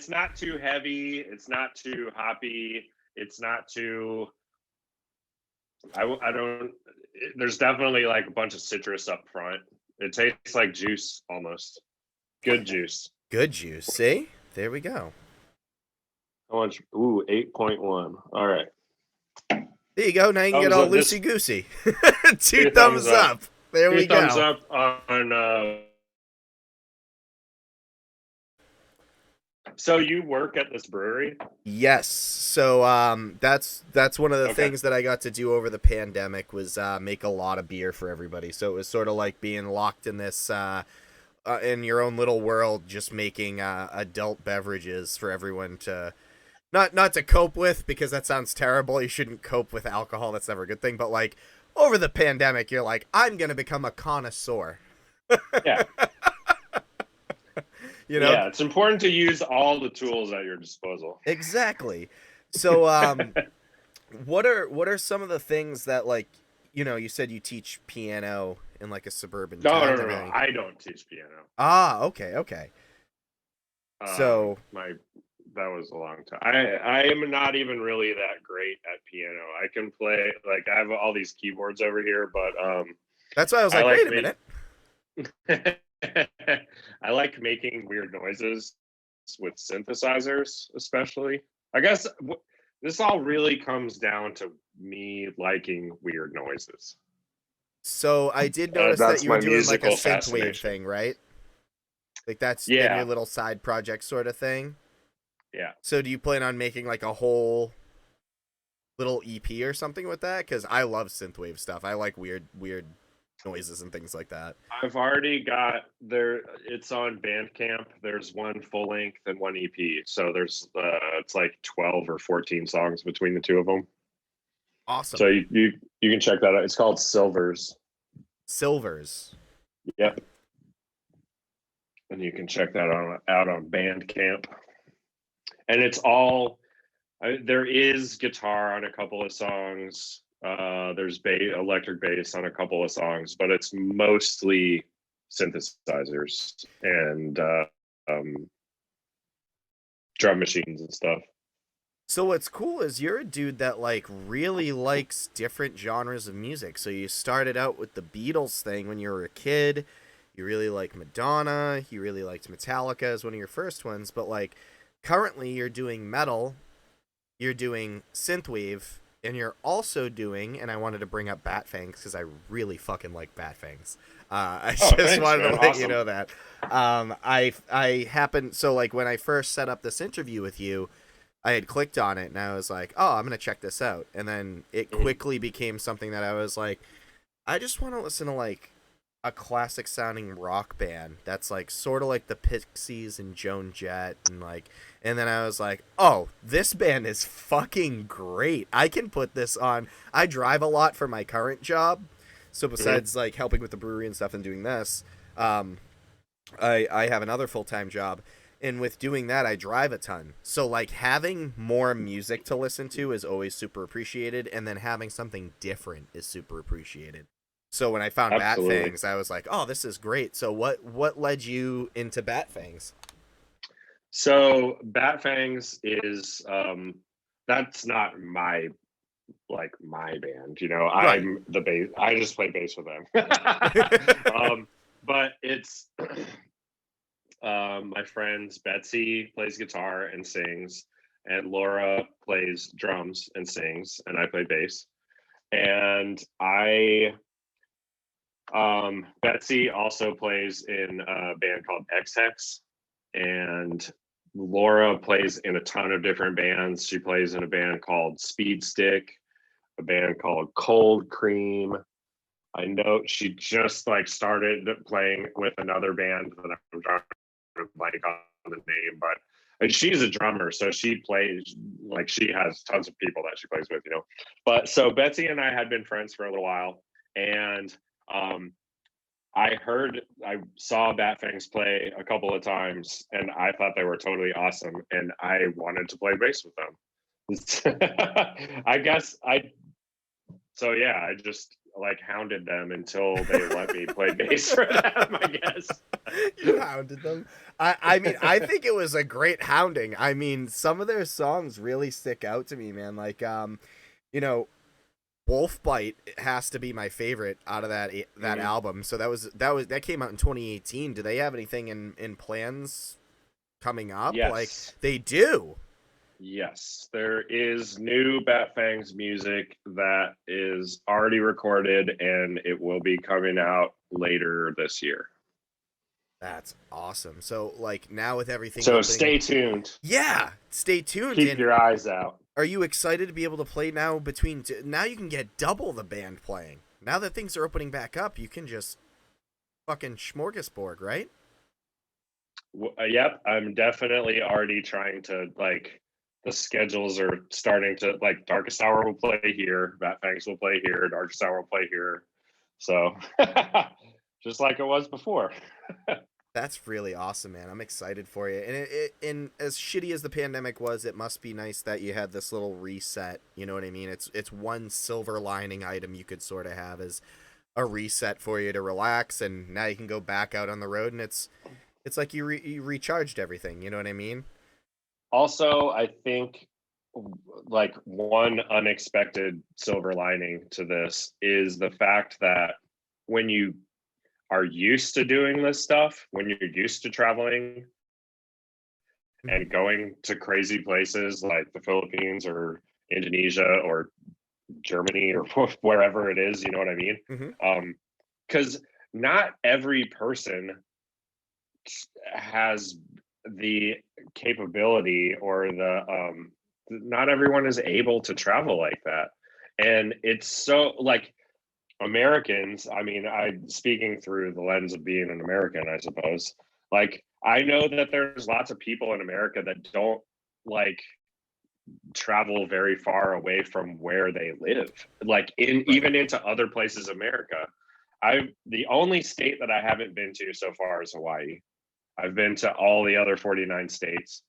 not too heavy. It's not too hoppy. It's not too. I don't. There's definitely like a bunch of citrus up front. It tastes like juice almost. Good juice. Good juice. See? There we go. How much? Ooh, 8.1. All right. There you go. Now you can get Thumbs all up. This- loosey goosey. Two Two thumbs up. There we Two thumbs go. up on. So you work at this brewery? Yes. So that's one of the Okay. things that I got to do over the pandemic was make a lot of beer for everybody. So it was sort of like being locked in this in your own little world, just making adult beverages for everyone to not to cope with, because that sounds terrible. You shouldn't cope with alcohol. That's never a good thing. But like over the pandemic, you're like, I'm gonna become a connoisseur. Yeah. You know? Yeah, it's important to use all the tools at your disposal. Exactly. So what are some of the things that, like, you know, you said you teach piano in like a suburban town. No. I don't teach piano. Ah, okay. So That was a long time. I am not even really that great at piano. I can play, like, I have all these keyboards over here, but that's why I was like, wait a minute. I like making weird noises with synthesizers, especially. I guess this all really comes down to me liking weird noises. So I did notice that That's you were my doing like a musical synthwave fascination. thing, right? Like that's been Yeah. your little side project sort of thing. Yeah. So do you plan on making like a whole little EP or something with that? Because I love synthwave stuff. I like weird noises and things like that. I've already got there. It's on Bandcamp. There's one full length and one EP. So there's it's like 12 or 14 songs between the two of them. Awesome. So you can check that out. It's called Silvers. Silvers. Yep. And you can check that out on Bandcamp. And it's all there is guitar on a couple of songs. There's electric bass on a couple of songs, but it's mostly synthesizers and drum machines and stuff. So what's cool is you're a dude that like really likes different genres of music. So you started out with the Beatles thing when you were a kid. You really liked Madonna. You really liked Metallica as one of your first ones. But like currently you're doing metal. You're doing synthwave. And you're also doing, and I wanted to bring up Batfangs because I really fucking like Batfangs. I just wanted to let you know that. I happened, so like when I first set up this interview with you, I had clicked on it and I was like, oh, I'm going to check this out. And then it quickly became something that I was like, I just want to listen to like a classic sounding rock band that's like sort of like the Pixies and Joan Jett and then I was like, "Oh, this band is fucking great. I can put this on. I drive a lot for my current job. So Mhm. besides like helping with the brewery and stuff and doing this, um I have another full-time job, and with doing that I drive a ton. So like having more music to listen to is always super appreciated, and then having something different is super appreciated. So when I found Absolutely. Batfangs, I was like, "Oh, this is great." So what led you into Batfangs? So Batfangs is that's not my band, you know. Right. I'm the bass. I just play bass with them. But it's my friends Betsy plays guitar and sings, and Laura plays drums and sings, and I play bass. And I Betsy also plays in a band called X Hex, and Laura plays in a ton of different bands. She plays in a band called Speed Stick, a band called Cold Cream. I know she just like started playing with another band that I'm trying to blank on the name, but and she's a drummer, so she plays like she has tons of people that she plays with, you know. But so Betsy and I had been friends for a little while, and um, I saw Batfangs play a couple of times, and I thought they were totally awesome, and I wanted to play bass with them. I guess I so yeah, I just like hounded them until they let me play bass for them, I guess. You hounded them. I mean, I think it was a great hounding. I mean, some of their songs really stick out to me, man. Like you know, Wolf Bite has to be my favorite out of that Mhm. album. So that came out in 2018. Do they have anything in plans coming up? Like Yes. they do. Yes. There is new Batfangs music that is already recorded and it will be coming out later this year. That's awesome. So like now with everything So opening, stay tuned. yeah, stay tuned. Keep And your eyes out. are you excited to be able to play now now you can get double the band playing. Now that things are opening back up, you can just fucking smorgasbord, right? Yep, I'm definitely already trying to like the schedules are starting to like Darkest Hour will play here, Batfangs will play here, Darkest Hour will play here. So just like it was before. That's really awesome, man. I'm excited for you. And as shitty as the pandemic was, it must be nice that you had this little reset. You know what I mean? It's one silver lining item you could sort of have as a reset for you to relax, and now you can go back out on the road, and it's like you recharged everything. You know what I mean? Also, I think like one unexpected silver lining to this is the fact that when you are used to doing this stuff, when you're used to traveling Hmm. and going to crazy places like the Philippines or Indonesia or Germany or wherever it is, you know what I mean? Hmm. Because not every person has the capability or the not everyone is able to travel like that. And it's so like Americans, I mean, I speaking through the lens of being an American, I suppose. Like I know that there's lots of people in America that don't like travel very far away from where they live, like in Right. even into other places in America. I the only state that I haven't been to so far is Hawaii. I've been to all the other 49 states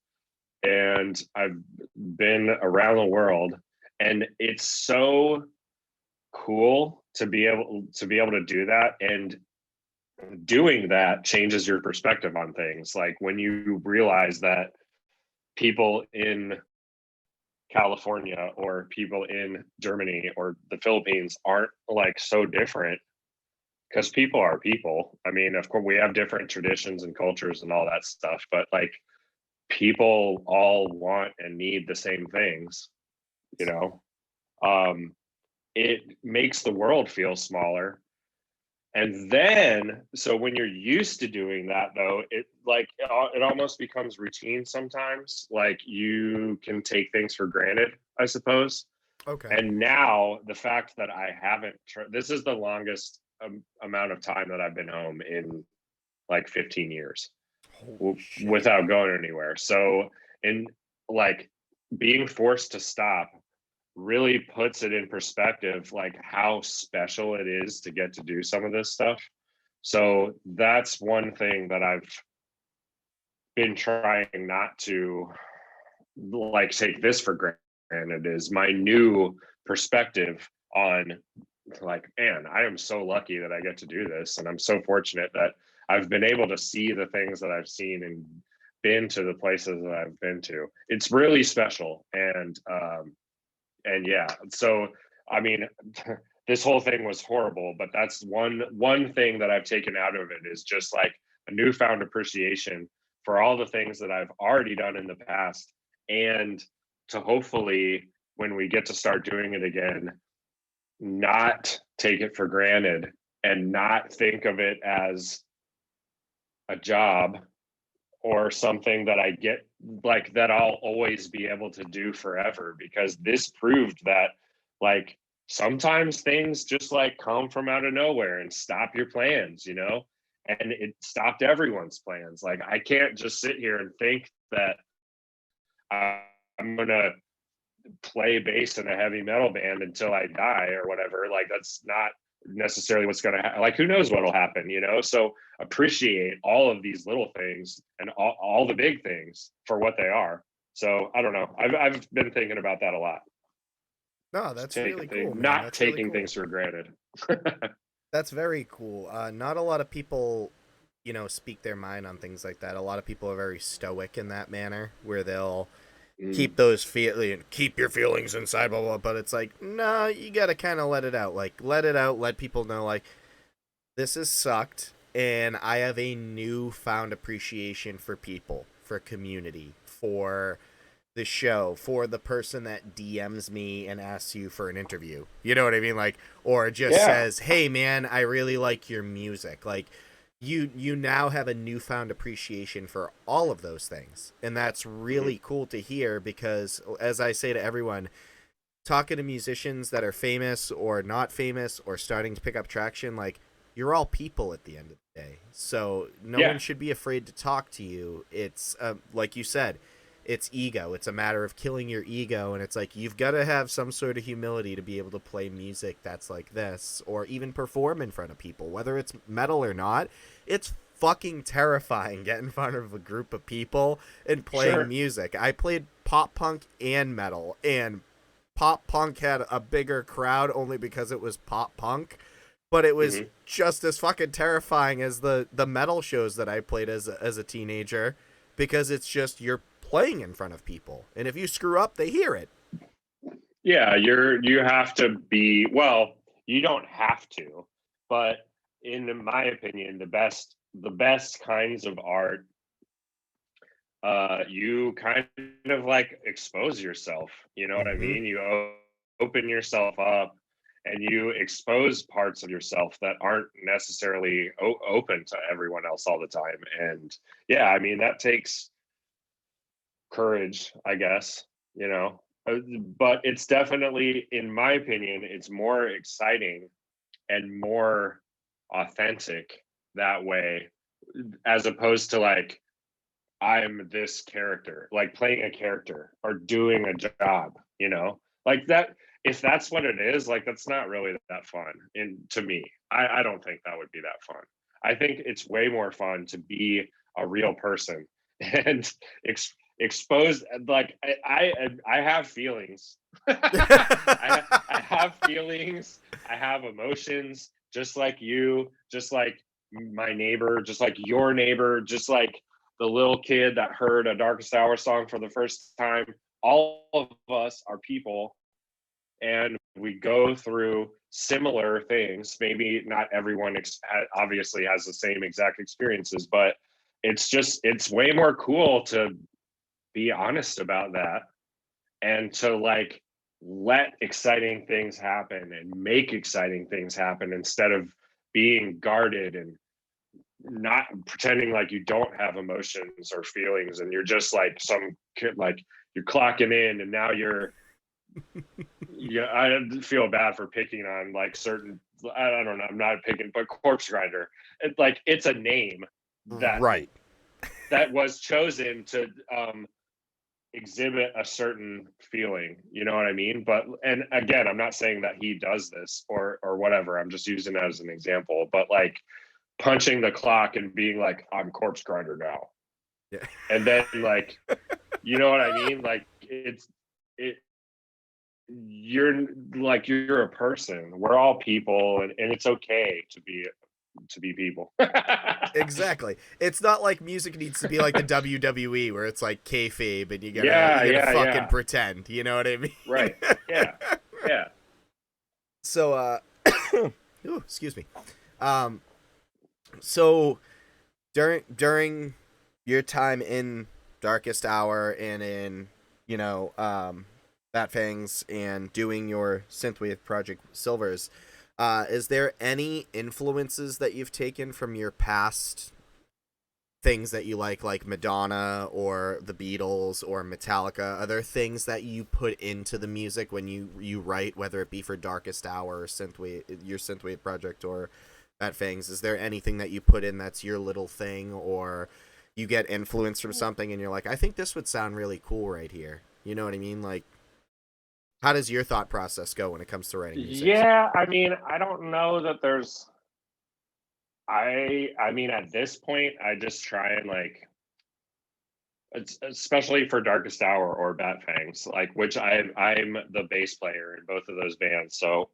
and I've been around the world, and it's so cool to be able to do that, and doing that changes your perspective on things, like when you realize that people in California or people in Germany or the Philippines aren't like so different, because people are people. I mean, of course, we have different traditions and cultures and all that stuff, but like people all want and need the same things, you know. Um, it makes the world feel smaller. And then, so when you're used to doing that, though, it almost becomes routine sometimes. Like you can take things for granted, I suppose. Okay. And now the fact that I haven't, this is the longest amount of time that I've been home in like 15 years Holy shit. without going anywhere. So, in like being forced to stop really puts it in perspective, like how special it is to get to do some of this stuff. So, that's one thing that I've been trying not to like take this for granted is my new perspective on like, man, I am so lucky that I get to do this. And I'm so fortunate that I've been able to see the things that I've seen and been to the places that I've been to. It's really special. And yeah, so I mean, this whole thing was horrible, but that's one thing that I've taken out of it is just like a newfound appreciation for all the things that I've already done in the past, and to hopefully when we get to start doing it again, not take it for granted and not think of it as a job or something that I get like that I'll always be able to do forever, because this proved that like sometimes things just like come from out of nowhere and stop your plans, you know? And it stopped everyone's plans. Like I can't just sit here and think that I'm going to play bass in a heavy metal band until I die or whatever. Like that's not necessarily what's going to happen. Like who knows what'll happen, you know? So appreciate all of these little things and all the big things for what they are. So I don't know. I've been thinking about that a lot. No, Just that's really taking cool, things, man. not That's really taking cool. things for granted. That's very cool. Not a lot of people, speak their mind on things like that. A lot of people are very stoic in that manner, where they'll keep Mm, those keep your feelings inside, blah blah. But it's like, no, you gotta kind of let it out. Like, let it out. Let people know, like, this has sucked, and I have a newfound appreciation for people, for community, for the show, for the person that DMs me and asks you for an interview. You know what I mean? Like, or just yeah. says, "Hey man, I really like your music." Like, you now have a newfound appreciation for all of those things. And that's Hmm. really cool to hear, because as I say to everyone, talking to musicians that are famous or not famous or starting to pick up traction, like, you're all people at the end of the day. So no Yeah. one should be afraid to talk to you. It's like you said, it's ego. It's a matter of killing your ego, and it's like you've got to have some sort of humility to be able to play music that's like this, or even perform in front of people, whether it's metal or not. It's fucking terrifying getting in front of a group of people and playing Sure. music. I played pop punk and metal, and pop punk had a bigger crowd only because it was pop punk, but it was Hmm. just as fucking terrifying as the metal shows that I played as a teenager, because it's just you're playing in front of people, and if you screw up, they hear it. Yeah. You have to be, well, you don't have to, but in my opinion, the best kinds of art, you kind of like expose yourself. You know what I Mm-hmm. mean? You open yourself up and you expose parts of yourself that aren't necessarily open to everyone else all the time. And yeah, I mean, that takes courage, I guess, you know. But it's definitely, in my opinion, it's more exciting and more authentic that way, as opposed to like I'm this character, like playing a character or doing a job, you know? Like that, if that's what it is, like that's not really that fun. And to me, I don't think that would be that fun. I think it's way more fun to be a real person and exposed. Like I have feelings. I have feelings. I have emotions, just like you, just like my neighbor, just like your neighbor, just like the little kid that heard a Darkest Hour song for the first time. All of us are people, and we go through similar things. Maybe not everyone obviously has the same exact experiences, but it's way more cool to be honest about that and to like let exciting things happen and make exciting things happen instead of being guarded and not pretending like you don't have emotions or feelings and you're just like some kid, like you're clocking in and now yeah, I feel bad for picking on like certain. I don't know. I'm not picking, but Corpse Grinder. It's a name that Right. was chosen to exhibit a certain feeling. You know what I mean? But and again, I'm not saying that he does this or whatever. I'm just using that as an example. But like punching the clock and being like, "I'm Corpse Grinder now," Yeah. and then like, you know what I mean? Like it you're a person. We're all people, and it's okay to be people. Exactly. It's not like music needs to be like the WWE where it's like kayfabe and Yeah, you gotta yeah, fucking yeah. pretend. You know what I mean? Right. Yeah. Yeah. So ooh, excuse me. Um, so during your time in Darkest Hour and in Batfangs and doing your synthwave project Silvers, is there any influences that you've taken from your past things that you like Madonna or the Beatles or Metallica? Are there things that you put into the music when you write, whether it be for Darkest Hour or your synthwave project or Batfangs? Is there anything that you put in that's your little thing, or you get influence from something and you're like, I think this would sound really cool right here? You know what I mean? Like, how does your thought process go when it comes to writing music? Yeah, I mean, I don't know that there's I mean at this point I just try and like especially for Darkest Hour or Batfangs, like which I'm the bass player in both of those bands. So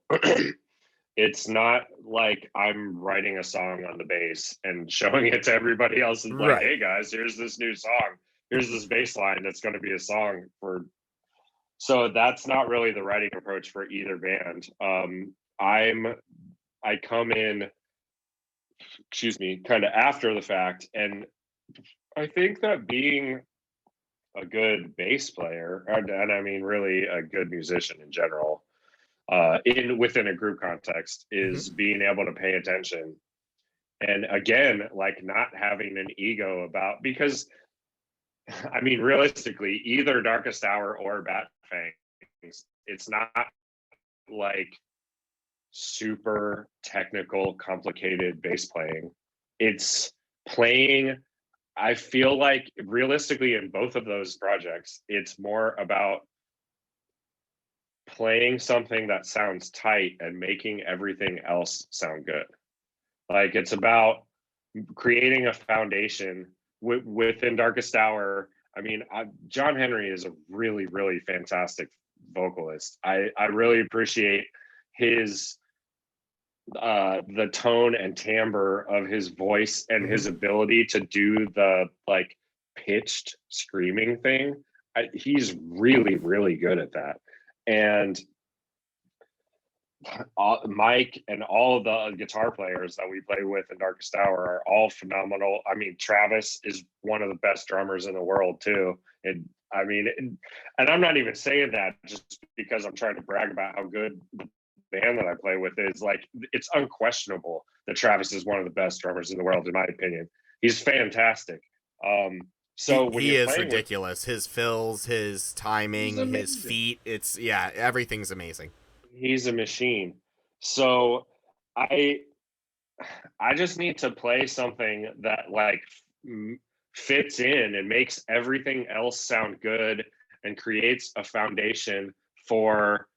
it's not like I'm writing a song on the bass and showing it to everybody else and like, Right. hey guys, here's this new song. Here's this bass line that's going to be a song for. So that's not really the writing approach for either band. I come in, excuse me, kind of after the fact, and I think that being a good bass player, and I mean really a good musician in general, in within a group context, Mm-hmm. is being able to pay attention and again like not having an ego about because I mean realistically either Darkest Hour or Batfangs it's not like super technical complicated bass playing, it's playing. I feel like realistically in both of those projects it's more about playing something that sounds tight and making everything else sound good. Like it's about creating a foundation within Darkest Hour. I mean, John Henry is a really, really fantastic vocalist. I really appreciate his the tone and timbre of his voice and Mm-hmm. his ability to do the like pitched screaming thing. He's really, really good at that. And Mike and all of the guitar players that we play with in Darkest Hour are all phenomenal. I mean, Travis is one of the best drummers in the world too. And I mean, and I'm not even saying that just because I'm trying to brag about how good the band that I play with is. Like, it's unquestionable that Travis is one of the best drummers in the world, in my opinion. He's fantastic. So when He you're is playing with, ridiculous. His fills, his he's timing, his amazing. feet. It's yeah, everything's amazing. He's a machine. So I I just need to play something that like fits in and makes everything else sound good and creates a foundation for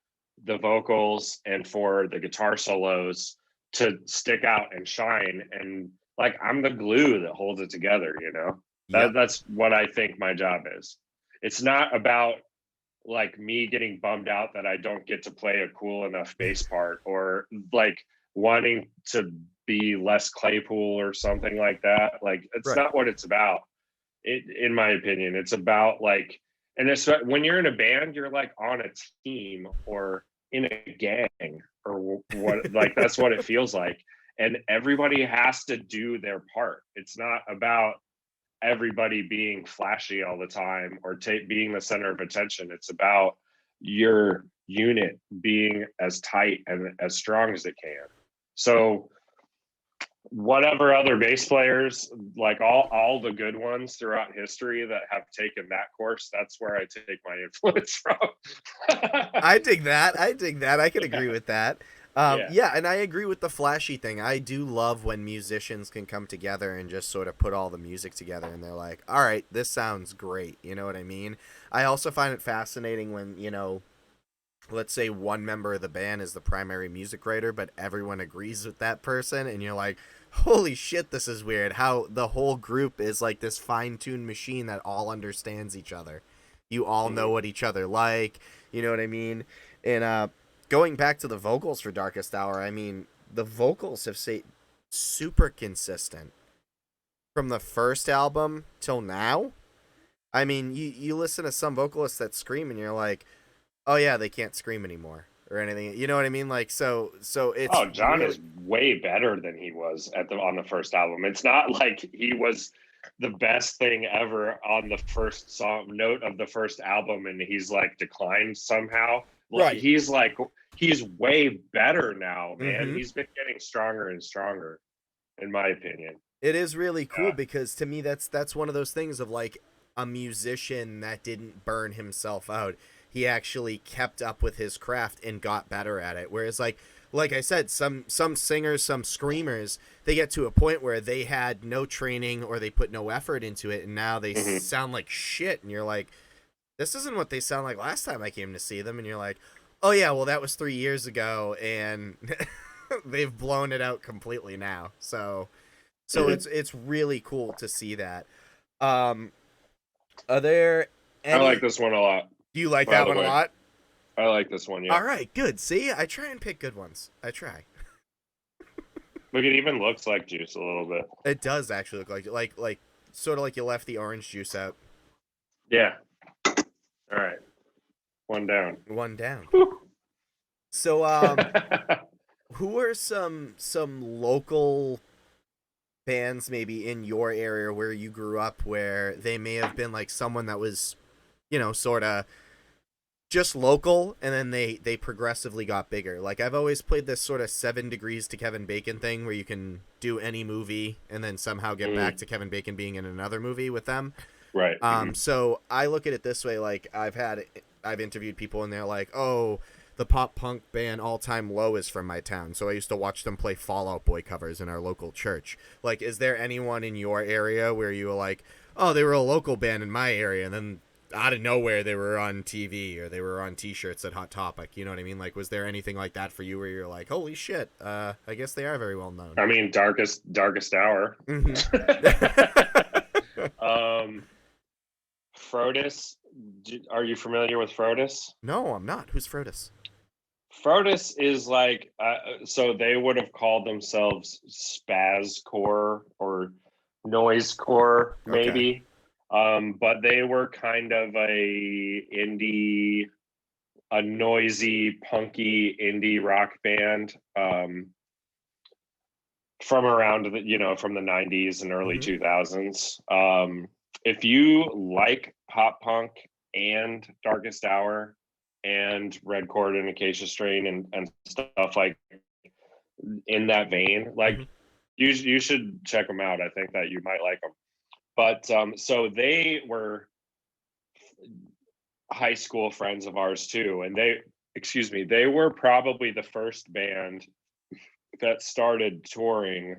the vocals and for the guitar solos to stick out and shine. And like I'm the glue that holds it together, you know. Yep. That's what I think my job is. It's not about like me getting bummed out that I don't get to play a cool enough bass part or like wanting to be less Claypool or something like that. Like it's Right. not what it's about. In my opinion, it's about like, and it's when you're in a band, you're like on a team or in a gang or what, like that's what it feels like. And everybody has to do their part. It's not about everybody being flashy all the time or being the center of attention. It's about your unit being as tight and as strong as it can. So whatever other bass players, like all the good ones throughout history that have taken that course, that's where I take my influence from. I dig that. I dig that. I can agree Yeah, with that. yeah. Yeah, and I agree with the flashy thing. I do love when musicians can come together and just sort of put all the music together and they're like, all right, this sounds great. You know what I mean? I also find it fascinating when, let's say one member of the band is the primary music writer, but everyone agrees with that person, and you're like, holy shit, this is weird. How the whole group is like this fine tuned machine that all understands each other. You all know Mhm. what each other like, you know what I mean? And going back to the vocals for Darkest Hour, I mean, the vocals have stayed super consistent from the first album till now. I mean, you listen to some vocalists that scream and you're like, oh yeah, they can't scream anymore or anything. You know what I mean? Like so it's Oh, John really is way better than he was on the first album. It's not like he was the best thing ever on the first song note of the first album and he's like declined somehow. right. He's way better now, man. Mm-hmm. He's been getting stronger and stronger, in my opinion. It is really cool Yeah. because to me that's one of those things of like a musician that didn't burn himself out. He actually kept up with his craft and got better at it. Whereas like I said, some singers, some screamers, they get to a point where they had no training or they put no effort into it and now they Hmm. sound like shit and you're like, this isn't what they sound like last time I came to see them, and you're like, oh yeah, well that was 3 years ago and they've blown it out completely now. So Hmm. it's really cool to see that. Um, are there I like any? this one a lot, Do you like by that the one a way. lot? I like this one, yeah. All right, good. See, I try and pick good ones. I try. Look, it even looks like Juice a little bit. It does actually look like sort of like you left the orange juice out. Yeah. All right. One down. One down. Whew. So who are some local bands maybe in your area where you grew up where they may have been like someone that was, sort of just local and then they progressively got bigger. Like I've always played this sort of 7 degrees to Kevin Bacon thing where you can do any movie and then somehow get back Mm, to Kevin Bacon being in another movie with them. right. Hmm. So I look at it this way, like I've interviewed people and they're like, oh, the pop punk band All Time Low is from my town, so I used to watch them play Fall Out Boy covers in our local church. Like, is there anyone in your area where you were like, oh, they were a local band in my area, and then out of nowhere they were on TV or they were on T-shirts at Hot Topic? You know what I mean? Like, was there anything like that for you where you're like, holy shit, I guess they are very well known. I mean, darkest hour. Mm-hmm. um, Frodis. Are you familiar with Frodis? No, I'm not. Who's Frodis? Frodis is like, so they would have called themselves spazcore or noisecore, Okay. maybe. But they were kind of a noisy, punky indie rock band. From around from the 90s and early Mm-hmm. 2000s. If you like pop punk and Darkest Hour and Red Chord and Acacia Strain and stuff like in that vein, Mm-hmm. like you should check them out. I think that you might like them. But so they were high school friends of ours too, and they were probably the first band that started touring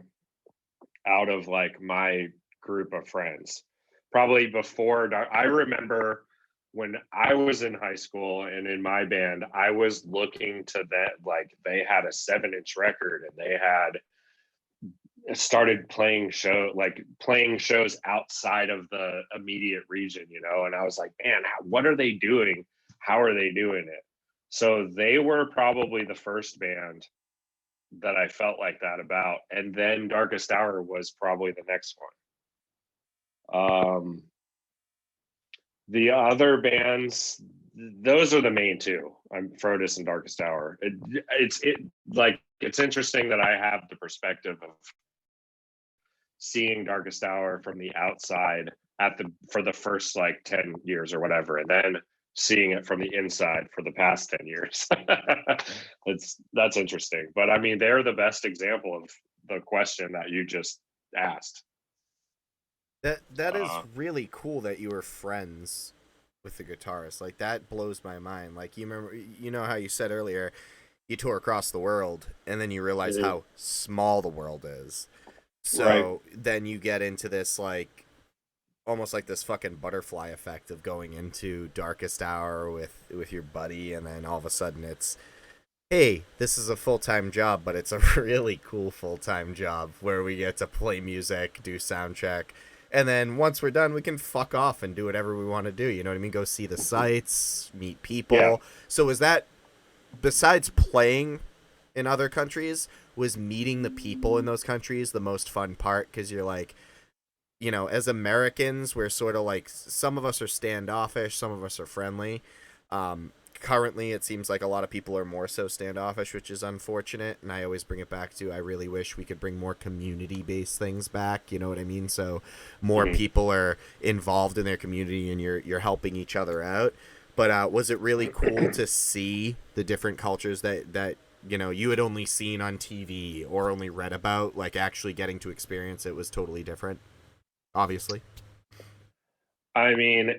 out of like my group of friends. Probably before I remember when I was in high school and in my band, I was looking to that, like they had a 7-inch record and they had started playing shows outside of the immediate region, and I was like, man, what are they doing? How are they doing it? So they were probably the first band that I felt like that about. And then Darkest Hour was probably the next one. The other bands, those are the main two. I'm Frodis and Darkest Hour. It's interesting that I have the perspective of seeing Darkest Hour from the outside for the first like 10 years or whatever, and then seeing it from the inside for the past 10 years. That's interesting. But I mean, they're the best example of the question that you just asked. That is Uh, really cool that you were friends with the guitarist. Like that blows my mind. Like you remember, you know how you said earlier, you tour across the world, and then you realize mhm. how small the world is. Right. So then you get into this like almost like this fucking butterfly effect of going into darkest hour with your buddy, and then all of a sudden it's, hey, this is a full-time job, but it's a really cool full-time job where we get to play music, do sound check, and then once we're done we can fuck off and do whatever we want to do, you know what I mean? Go see the sights, meet Yeah. people. So is that, besides playing in other countries, was meeting the people in those countries the most fun part? Because you're like, you know, as Americans, we're sort of like, some of us are standoffish, some of us are friendly. Currently, it seems like a lot of people are more so standoffish, which is unfortunate. And I always bring it back to, I really wish we could bring more community-based things back. You know what I mean? So more Mhm. people are involved in their community, and you're helping each other out. But was it really cool to see the different cultures that you know you had only seen on TV or only read about? Like actually getting to experience it was totally different, obviously. I mean,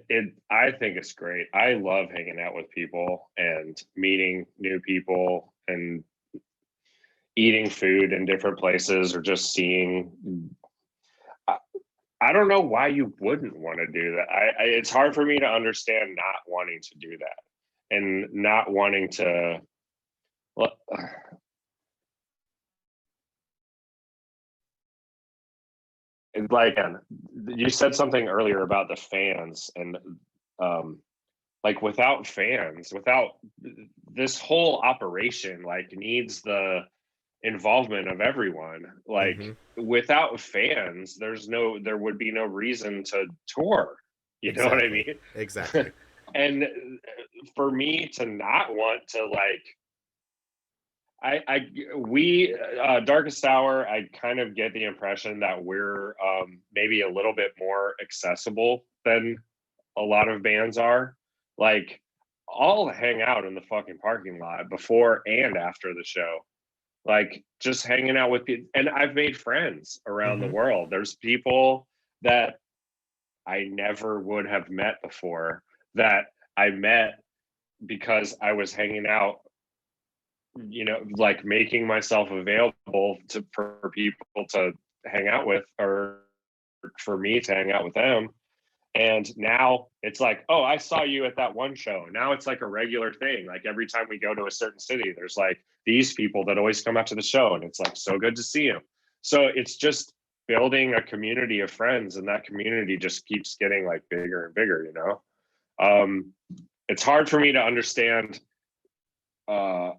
I think it's great. I love hanging out with people and meeting new people and eating food in different places or just seeing. I, I don't know why you wouldn't want to do that. It's hard for me to understand not wanting to do that and not wanting to. Well, like you said something earlier about the fans and um like without fans, without this whole operation, like needs the involvement of everyone. Like Mm-hmm. without fans, there would be no reason to tour. You know what I Exactly. mean? Exactly. And for me to not want to like I we Darkest Hour, I kind of get the impression that we're maybe a little bit more accessible than a lot of bands are. Like, I'll hang out in the fucking parking lot before and after the show. Like, just hanging out with people. And I've made friends around the Mm-hmm. world. There's people that I never would have met before that I met because I was hanging out, like making myself available for people to hang out with or for me to hang out with them. And now it's like, oh, I saw you at that one show. Now it's like a regular thing. Like every time we go to a certain city, there's like these people that always come out to the show, and it's like so good to see them. So it's just building a community of friends, and that community just keeps getting like bigger and bigger. It's hard for me to understand. Uh,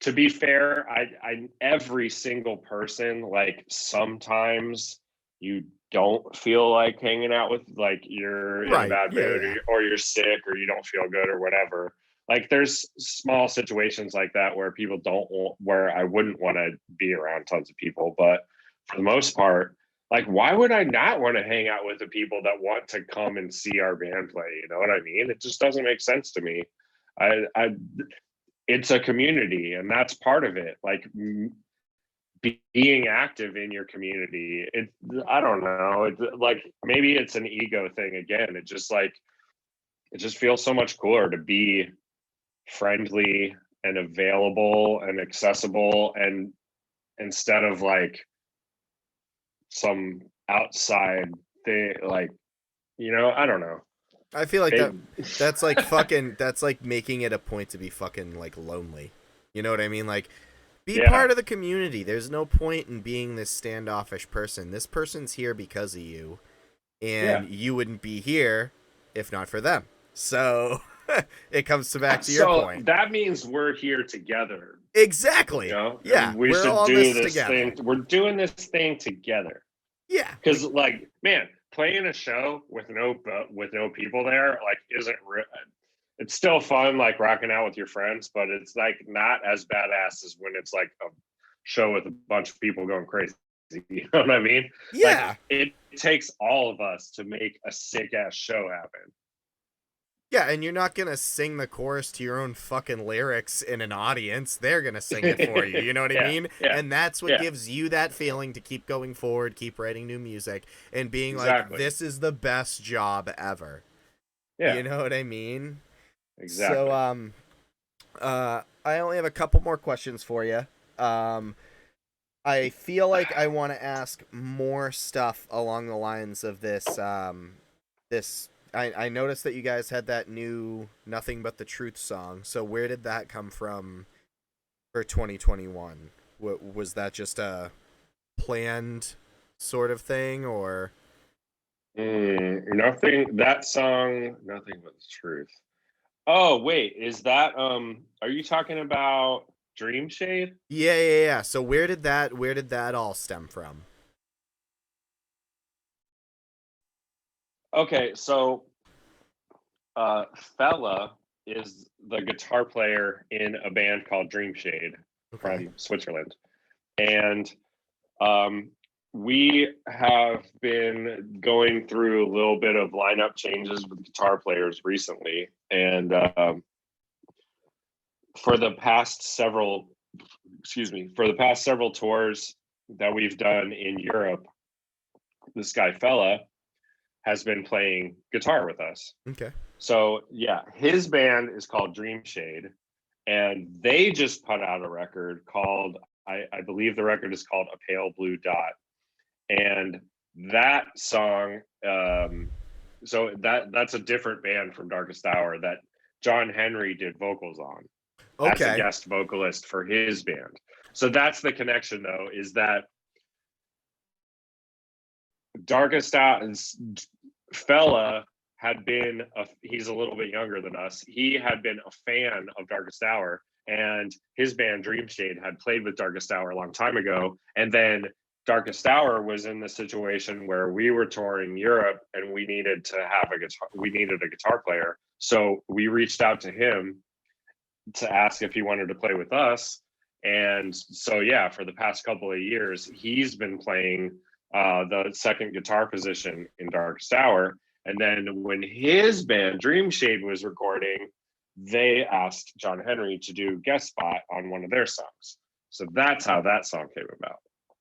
to be fair, I every single person, like sometimes you don't feel like hanging out with, like you're in a Right. bad Yeah. mood, Yeah. or you're sick, or you don't feel good, or whatever. Like there's small situations like that where people don't want, where I wouldn't want to be around tons of people, but for the most part, like why would I not want to hang out with the people that want to come and see our band play? You know what I mean? It just doesn't make sense to me. I it's a community, and that's part of it, like being active in your community. I don't know, it's like maybe it's an ego thing again. It just feels so much cooler to be friendly and available and accessible, and instead of like some outside thing, like, I don't know. I feel like It, that's like fucking, that's like making it a point to be fucking like lonely. You know what I mean? Like, be yeah, part of the community. There's no point in being this standoffish person. This person's here because of you, yeah. and you wouldn't be here if not for them. So it comes to back to your So point. that means we're here together. Exactly. And Yeah, we we're should all in do this this thing. together. We're doing this thing together. Yeah, Because, like, man, playing a show with no people there, like, isn't. It's still fun, like rocking out with your friends, but it's like not as badass as when it's like a show with a bunch of people going crazy. You know what I mean? Like, yeah, it takes all of us to make a sick ass show happen. Yeah, and you're not gonna sing the chorus to your own fucking lyrics in an audience. They're gonna sing it for you. You know what I Yeah, mean? yeah, And that's what yeah, gives you that feeling to keep going forward, keep writing new music, and being like, exactly. this is the best job ever. Yeah, You know what I mean? So, exactly. I only have a couple more questions for you. Um, I feel like I want to ask more stuff along the lines of this. This I noticed that you guys had that new "Nothing But the Truth" song. So where did that come from for 2021? Was that just a planned sort of thing, or Nothing. That song, nothing but the truth. Oh wait, is that Are you talking about Dream Shade? yeah? So where did that all stem from? Okay, so uh, Fella is the guitar player in a band called Dream Shade Okay. from Switzerland, and um, we have been going through a little bit of lineup changes with guitar players recently, and for the past several, excuse me, for the past several tours that we've done in Europe, this guy Fella has been playing guitar with us. Okay. So yeah, his band is called Dream Shade, and they just put out a record called I believe the record is called A Pale Blue Dot, and that song, so that's a different band from Darkest Hour that John Henry did vocals on as a Okay. guest vocalist for his band. So that's the connection, though, is that Darkest Hour Fella had been he's a little bit younger than us. He had been a fan of Darkest Hour, and his band Dream Shade had played with Darkest Hour a long time ago. And then Darkest Hour was in the situation where we were touring Europe and we needed to have a guitar. We needed a guitar player, so we reached out to him to ask if he wanted to play with us. And so, yeah, for the past couple of years, he's been playing the second guitar position in Darkest Hour. And then when his band Dream Shade was recording, they asked John Henry to do guest spot on one of their songs. So that's how that song came about.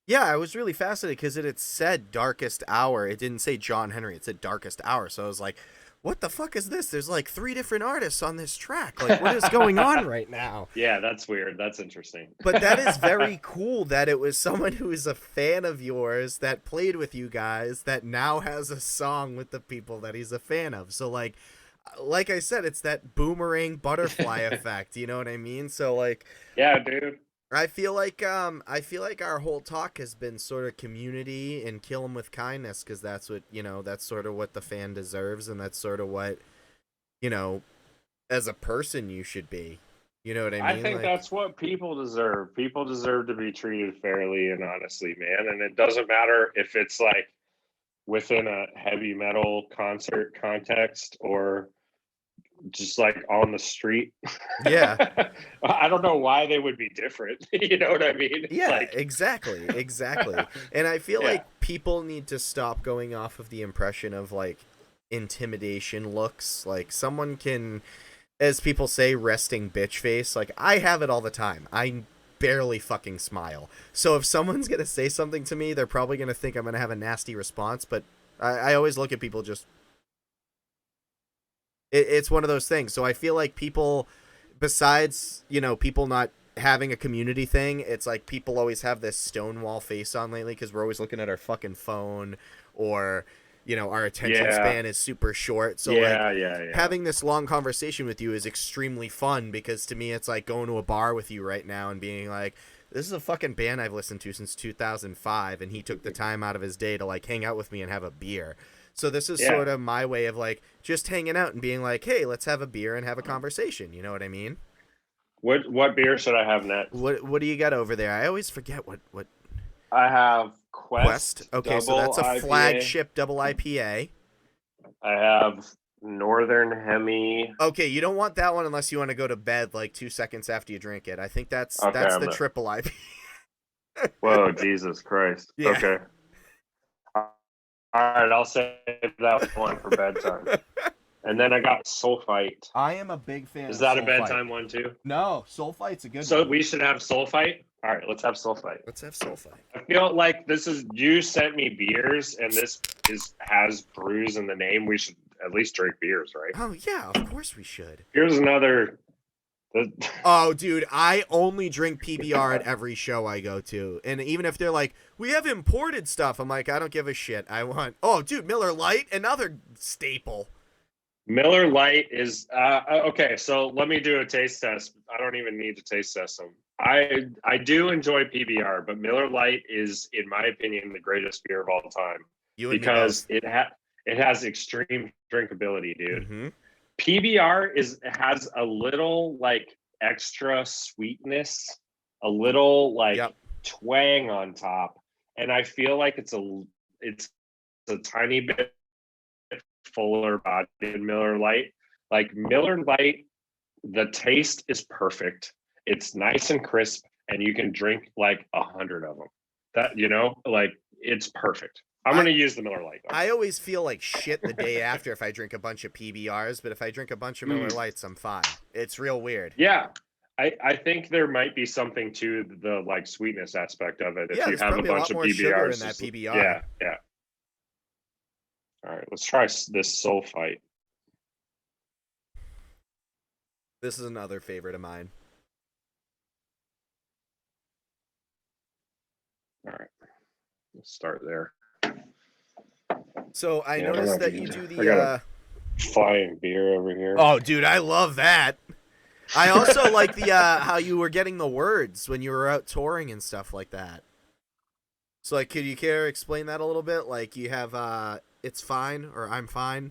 Yeah, I was really fascinated because it had said "Darkest Hour." It didn't say John Henry. It said "Darkest Hour." So I was like, "What the fuck is this?" There's like three different artists on this track. Like, what is going on right now? Yeah, that's weird. That's interesting. But that is very cool that it was someone who is a fan of yours that played with you guys that now has a song with the people that he's a fan of. So like I said, it's that boomerang butterfly effect. You know what I mean? So like, Yeah, dude. I feel like our whole talk has been sort of community and kill them with kindness because that's what that's sort of what the fan deserves, and that's sort of what you know as a person you should be. You know what I I mean? think Like, that's what people deserve. People deserve to be treated fairly and honestly, man. And it doesn't matter if it's like within a heavy metal concert context or just like on the street. yeah, I don't know why they would be different. You know what I mean? yeah, Like, exactly. And I feel yeah, like people need to stop going off of the impression of like intimidation looks. Like someone can, as people say, resting bitch face. Like I have it all the time. I barely fucking smile. So if someone's gonna say something to me, they're probably gonna think I'm gonna have a nasty response. But I always look at people just. It's one of those things. So I feel like people, besides people not having a community thing, it's like people always have this stonewall face on lately because we're always looking at our fucking phone, or our attention yeah, span is super short. So like yeah. having this long conversation with you is extremely fun because to me it's like going to a bar with you right now and being like, this is a fucking band I've listened to since 2005, and he took the time out of his day to like hang out with me and have a beer. So this is Yeah. sort of my way of like just hanging out and being like, hey, let's have a beer and have a conversation. You know what I mean? What beer should I have next? What do you got over there? I always forget what I have Quest. Quest Okay, so Double that's a IPA. flagship double IPA. I have Northern Hemi. Okay, you don't want that one unless you want to go to bed like 2 seconds after you drink it. I think that's Okay, that's I'm the not. triple IPA. Whoa, Jesus Christ. Yeah. Okay. All right, I'll save that one for bedtime. And then I got Sulfite. I am a big fan Is of that a Soul Fight. bedtime one too? No, Soul Fight's a good So one. we should have Sulfite. All right, let's have Sulfite. Let's have Soul Fight. I feel like this is you sent me beers, and this has brews in the name. We should at least drink beers, right? Oh yeah, of course we should. Here's another. Oh, dude, I only drink PBR at every show I go to. And even if they're like, we have imported stuff, I'm like, I don't give a shit. I want, oh, dude, Miller Lite, another staple. Miller Lite is okay. So let me do a taste test. I don't even need to taste test them. I do enjoy PBR, but Miller Lite is, in my opinion, the greatest beer of all time because it has extreme drinkability, dude. Mm-hmm. PBR has a little like extra sweetness, a little like twang on top, and I feel like it's a tiny bit fuller body than Miller Lite. Like Miller Lite, the taste is perfect. It's nice and crisp, and you can drink like 100 of them. That like it's perfect. I'm going to use the Miller Lite, though. I always feel like shit the day after if I drink a bunch of PBRs, but if I drink a bunch of Miller Lights, I'm fine. It's real weird. Yeah. I think there might be something to the like sweetness aspect of it. If you have a bunch of PBRs. In that PBR. Yeah. All right, let's try this Sulfite. This is another favorite of mine. All right. Let's start there. So I noticed that you do the I got a flying beer over here. Oh, dude, I love that. I also like the how you were getting the words when you were out touring and stuff like that. So like, could you care to explain that a little bit? Like you have it's fine or I'm fine.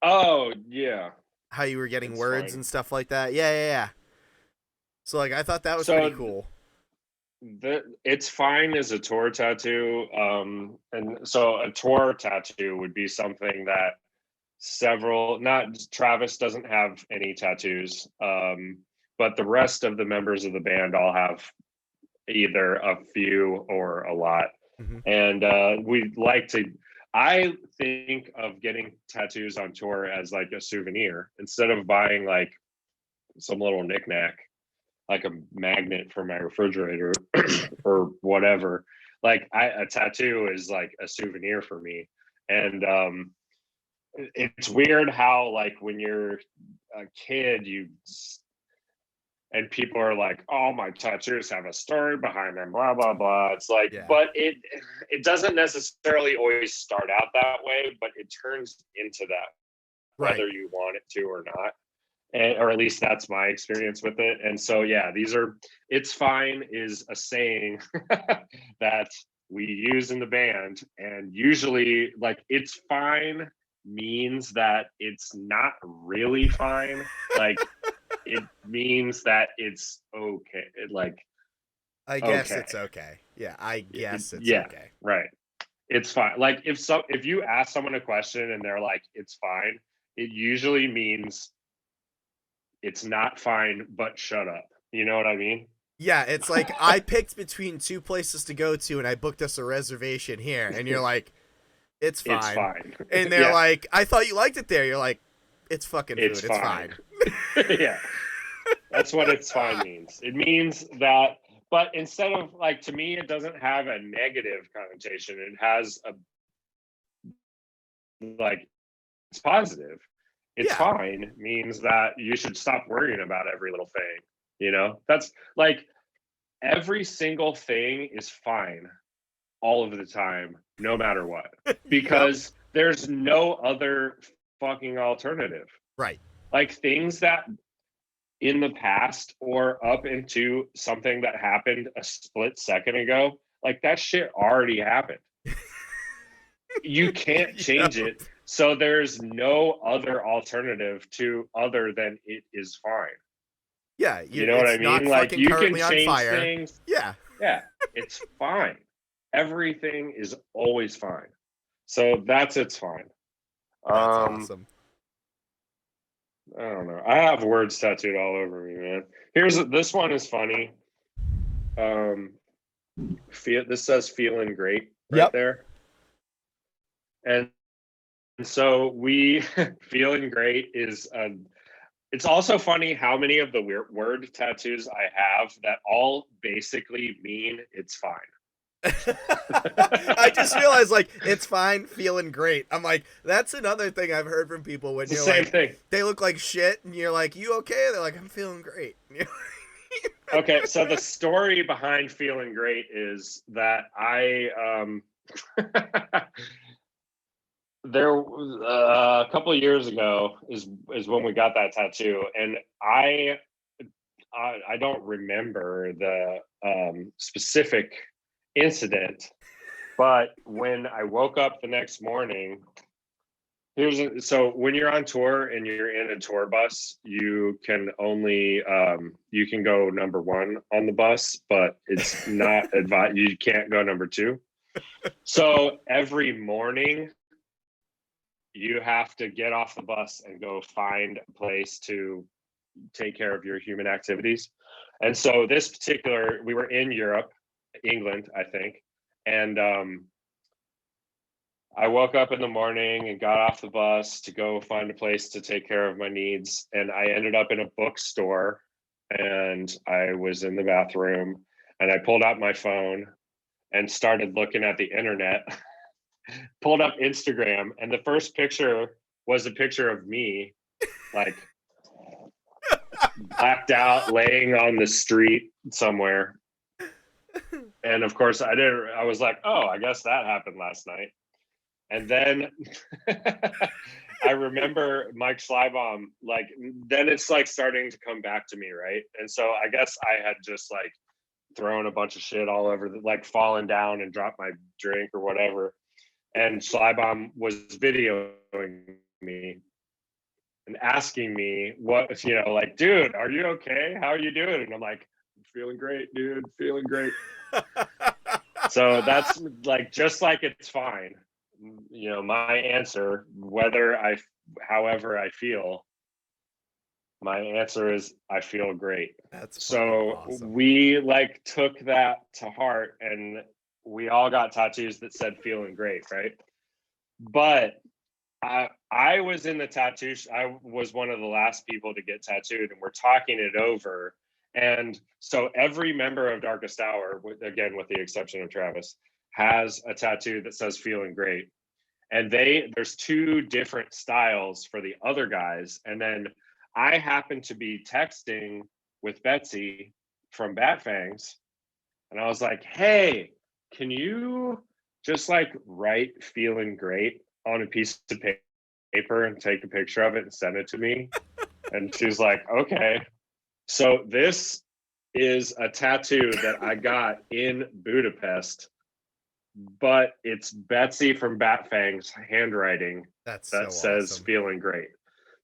Oh yeah. How you were getting it's words fine. And stuff like that. Yeah. So like I thought that was pretty cool. It's fine as a tour tattoo, and so a tour tattoo would be something that not Travis doesn't have any tattoos, but the rest of the members of the band all have either a few or a lot. Mm-hmm. And we like to, I think of getting tattoos on tour as like a souvenir instead of buying like some little knickknack, like a magnet for my refrigerator or whatever. Like a tattoo is like a souvenir for me. And it's weird how like when you're a kid, and people are like, oh, my tattoos have a story behind them, blah, blah, blah. It's like, but it doesn't necessarily always start out that way, but it turns into that, whether you want it to or not. Or at least that's my experience with it. And so, yeah, it's fine is a saying that we use in the band. And usually like it's fine means that it's not really fine. Like it means that it's okay. I guess it's okay. Yeah, I guess it's okay. Right. It's fine. Like if you ask someone a question and they're like, it's fine, it usually means it's not fine, but shut up. You know what I mean? Yeah, it's like I picked between two places to go to and I booked us a reservation here. And you're like, it's fine. It's fine. And they're like, I thought you liked it there. You're like, it's fucking food. It's fine. Yeah. That's what it's fine means. It means that, but instead of like, to me, it doesn't have a negative connotation. It has it's positive. It's fine means that you should stop worrying about every little thing. That's like every single thing is fine all of the time, no matter what, because there's no other fucking alternative. Right. Like things that in the past or up into something that happened a split second ago, like that shit already happened. You can't change it. So there's no other alternative to other than it is fine. Yeah, you know what I mean? Like you can change things. Yeah, it's fine. Everything is always fine. So it's fine. That's awesome. I don't know. I have words tattooed all over me, man. This one is funny. This says feeling great right there. And so we feeling great is it's also funny how many of the weird word tattoos I have that all basically mean it's fine. I just realized, like, it's fine, feeling great. I'm like, that's another thing I've heard from people when It's the you're same like, thing. they look like shit, and you're like, you okay? They're like, I'm feeling great. Okay, so the story behind feeling great is that there a couple of years ago is when we got that tattoo, and I don't remember the specific incident, but when I woke up the next morning, so when you're on tour and you're in a tour bus, you can only you can go number one on the bus, but it's not advised. You can't go number two. So every morning you have to get off the bus and go find a place to take care of your human activities. And so this particular, we were in Europe, England, I think, and I woke up in the morning and got off the bus to go find a place to take care of my needs. And I ended up in a bookstore and I was in the bathroom and I pulled out my phone and started looking at the internet, pulled up Instagram. And the first picture was a picture of me, like blacked out, laying on the street somewhere. And of course, I was like, oh, I guess that happened last night. And then I remember Mike Schleibaum, like, then it's like starting to come back to me, right? And so I guess I had just like thrown a bunch of shit all over, like fallen down and dropped my drink or whatever. And Schleibaum was videoing me and asking me what, like, dude, are you okay? How are you doing? And I'm like, feeling great, dude, feeling great. So that's like, just like it's fine. My answer, however I feel, my answer is I feel great. That's fucking So awesome. we like took that to heart and we all got tattoos that said feeling great, right? But I was in the tattoo. I was one of the last people to get tattooed, and we're talking it over. And so every member of Darkest Hour, again with the exception of Travis, has a tattoo that says "feeling great." And there's two different styles for the other guys. And then I happened to be texting with Betsy from Batfangs, and I was like, "Hey, can you just like write feeling great on a piece of paper and take a picture of it and send it to me?" And she's like, "Okay." So this is a tattoo that I got in Budapest, but it's Betsy from Batfangs handwriting That's that so says awesome. feeling great.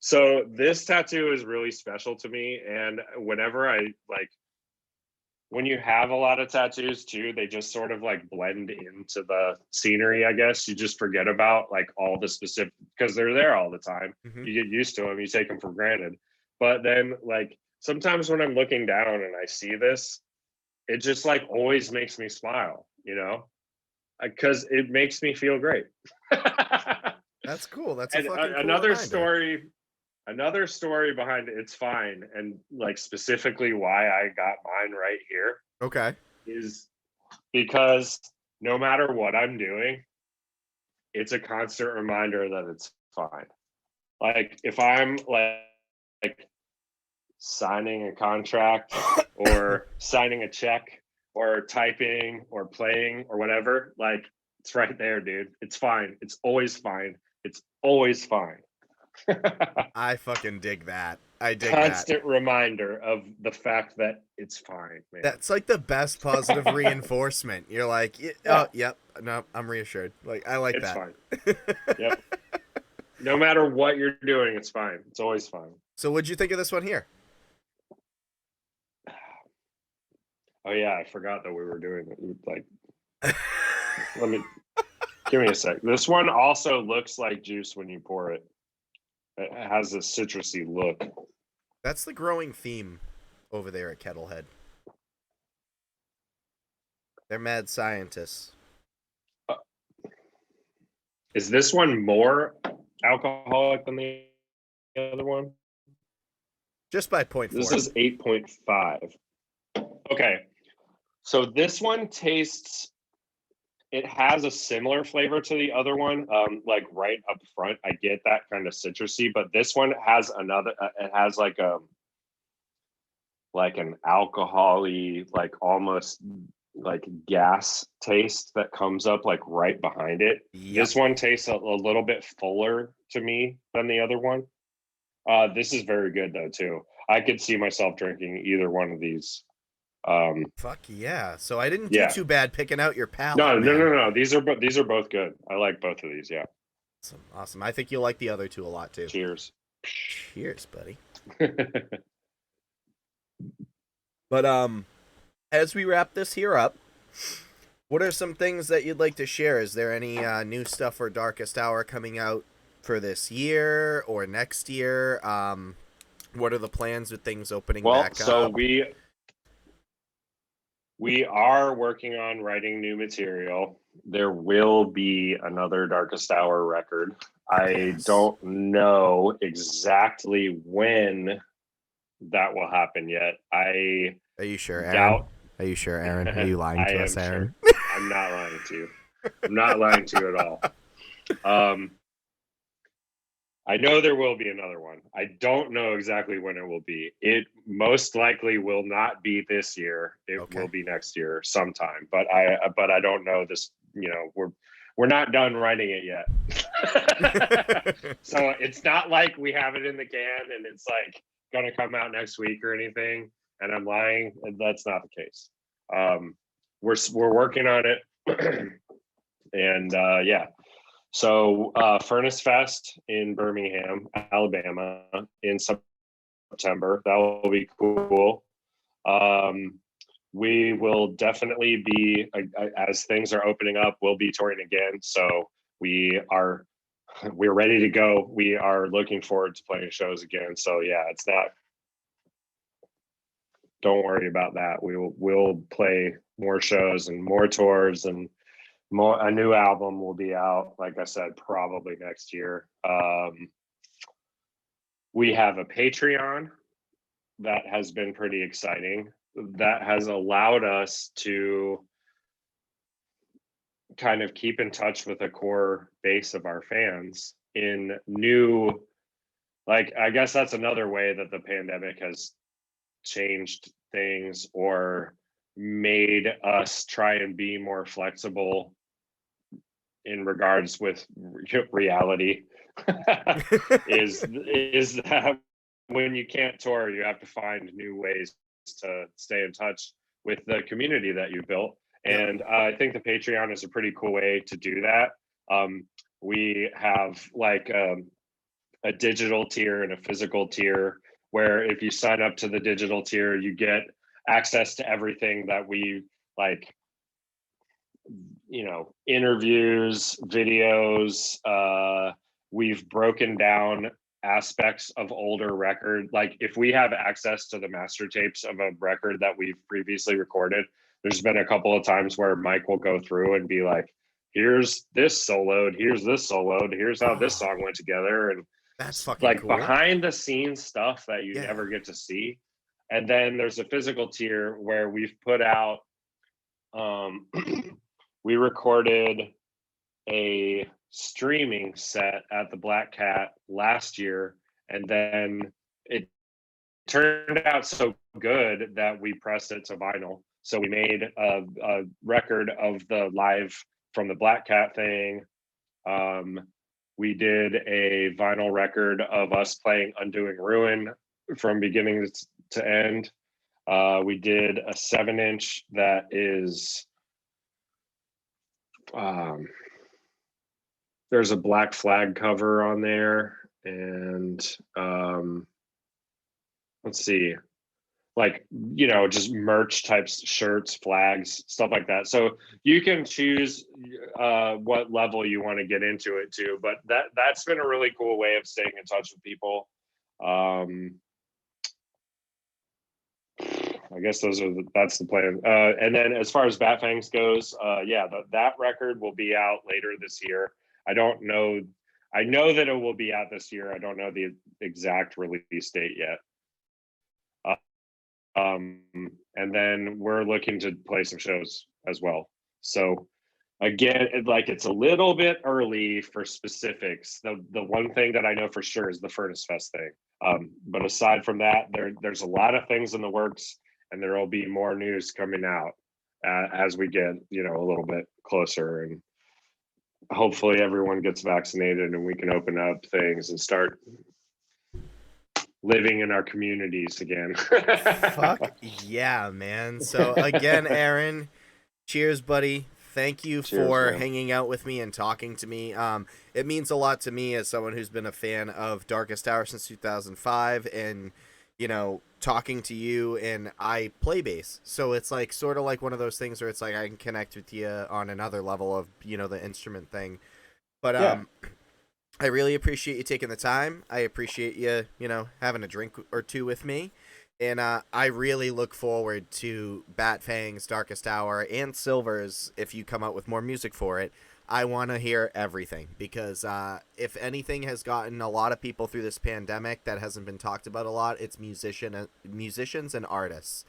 So this tattoo is really special to me. And whenever I like, when you have a lot of tattoos too, they just sort of like blend into the scenery, I guess. You just forget about like all the specific, because they're there all the time. Mm-hmm. You get used to them, you take them for granted. But then like sometimes when I'm looking down and I see this, it just like always makes me smile, because it makes me feel great. That's cool. That's a And fucking cool another reminder. story behind It's Fine, and like specifically why I got mine right here, Okay. is because no matter what I'm doing, it's a constant reminder that it's fine. Like if I'm like signing a contract or signing a check or typing or playing or whatever, like it's right there, dude. It's fine. It's always fine. It's always fine. I fucking dig that. I dig that. Constant reminder of the fact that it's fine, man. That's like the best positive reinforcement. You're like, oh, Yeah, yep, no, I'm reassured. Like, I like it's that. fine. Yep. No matter what you're doing, it's fine. It's always fine. So, what'd you think of this one here? Oh yeah, I forgot that we were doing it. Like, let me give me a sec. This one also looks like juice when you pour it. It has a citrusy look. That's the growing theme over there at Kettlehead. They're mad scientists. Is this one more alcoholic than the other one? Just by point This four. is 8.5. Okay. So this one tastes, it has a similar flavor to the other one. Like right up front, I get that kind of citrusy, but this one has another, it has like an alcohol-y, like almost like gas taste that comes up like right behind it. Yep. This one tastes a little bit fuller to me than the other one. This is very good though too. I could see myself drinking either one of these. Fuck yeah. So I didn't do Yeah. too bad picking out your palate, No, no, man. no, no. These are both good. I like both of these. Yeah. Awesome. Awesome. I think you'll like the other two a lot too. Cheers. Cheers, buddy. But as we wrap this here up, what are some things that you'd like to share? Is there any new stuff for Darkest Hour coming out for this year or next year? What are the plans with things opening back so up? we are working on writing new material. There will be another Darkest Hour record. I don't know exactly when that will happen yet. Are you sure, Aaron? Doubt. Are you sure, Aaron? Are you lying to us, Aaron? Sure. I'm not lying to you. I'm not lying to you at all. I know there will be another one. I don't know exactly when it will be. It most likely will not be this year. It will be next year sometime. But I don't know this. You know, we're not done writing it yet. So it's not like we have it in the can and it's like gonna come out next week or anything. And I'm lying. That's not the case. We're working on it, and yeah. So Furnace Fest in Birmingham, Alabama, in September. That will be cool. We will definitely be, as things are opening up, we'll be touring again. So we're ready to go. We are looking forward to playing shows again. So yeah, it's not. Don't worry about that. We'll play more shows and more tours and a new album will be out, like I said, probably next year. We have a Patreon that has been pretty exciting. That has allowed us to kind of keep in touch with a core base of our fans in new, like, I guess that's another way that the pandemic has changed things or made us try and be more flexible in regards with reality. is that when you can't tour, you have to find new ways to stay in touch with the community that you built. And I think the Patreon is a pretty cool way to do that. We have like a digital tier and a physical tier, where if you sign up to the digital tier, you get access to everything that we like, you know, interviews, videos. We've broken down aspects of older record. Like if we have access to the master tapes of a record that we've previously recorded, there's been a couple of times where Mike will go through and be like, here's this soloed, here's this soloed, here's how this song went together. And that's fucking like cool. Behind the scenes stuff that you never get to see. And then there's a physical tier where we've put out we recorded a streaming set at the Black Cat last year, and then it turned out so good that we pressed it to vinyl. So we made a record of the live from the Black Cat thing. We did a vinyl record of us playing Undoing Ruin from beginning to end. We did a 7-inch that is there's a Black Flag cover on there, and let's see, like, you know, just merch types, shirts, flags, stuff like that. So you can choose what level you want to get into it to, but that's been a really cool way of staying in touch with people. I guess that's the plan. And then as far as Batfangs goes, yeah, that record will be out later this year. I don't know. I know that it will be out this year. I don't know the exact release date yet. Uh, Um, and then we're looking to play some shows as well. So again, it's a little bit early for specifics. The one thing that I know for sure is the Furnace Fest thing. But aside from that, there's a lot of things in the works, and there will be more news coming out as we get a little bit closer, and hopefully everyone gets vaccinated and we can open up things and start living in our communities again. Fuck yeah, man. So again, Aaron, cheers, buddy. Thank you Cheers, for man. hanging out with me and talking to me. It means a lot to me as someone who's been a fan of Darkest Hour since 2005, and talking to you. And I play bass, so it's like sort of like one of those things where it's like I can connect with you on another level of the instrument thing. But Yeah. I really appreciate you taking the time. I appreciate you, having a drink or two with me. And I really look forward to Batfangs, Darkest Hour, and Silvers if you come out with more music for it. I want to hear everything because if anything has gotten a lot of people through this pandemic that hasn't been talked about a lot, it's musicians and artists.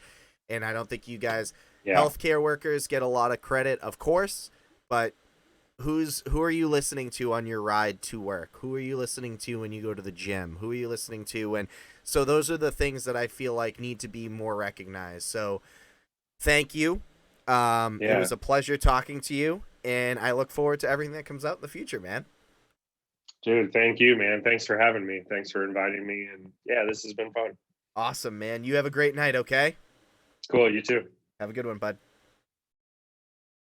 And I don't think you guys, Yeah. healthcare workers, get a lot of credit, of course, but who are you listening to on your ride to work? Who are you listening to when you go to the gym? Who are you listening to when so those are the things that I feel like need to be more recognized. So thank you. It Yeah. was a pleasure talking to you, and I look forward to everything that comes out in the future, man. Dude, thank you, man. Thanks for having me. Thanks for inviting me. And yeah, this has been fun. Awesome, man. You have a great night, okay? Cool. You too. Have a good one, bud.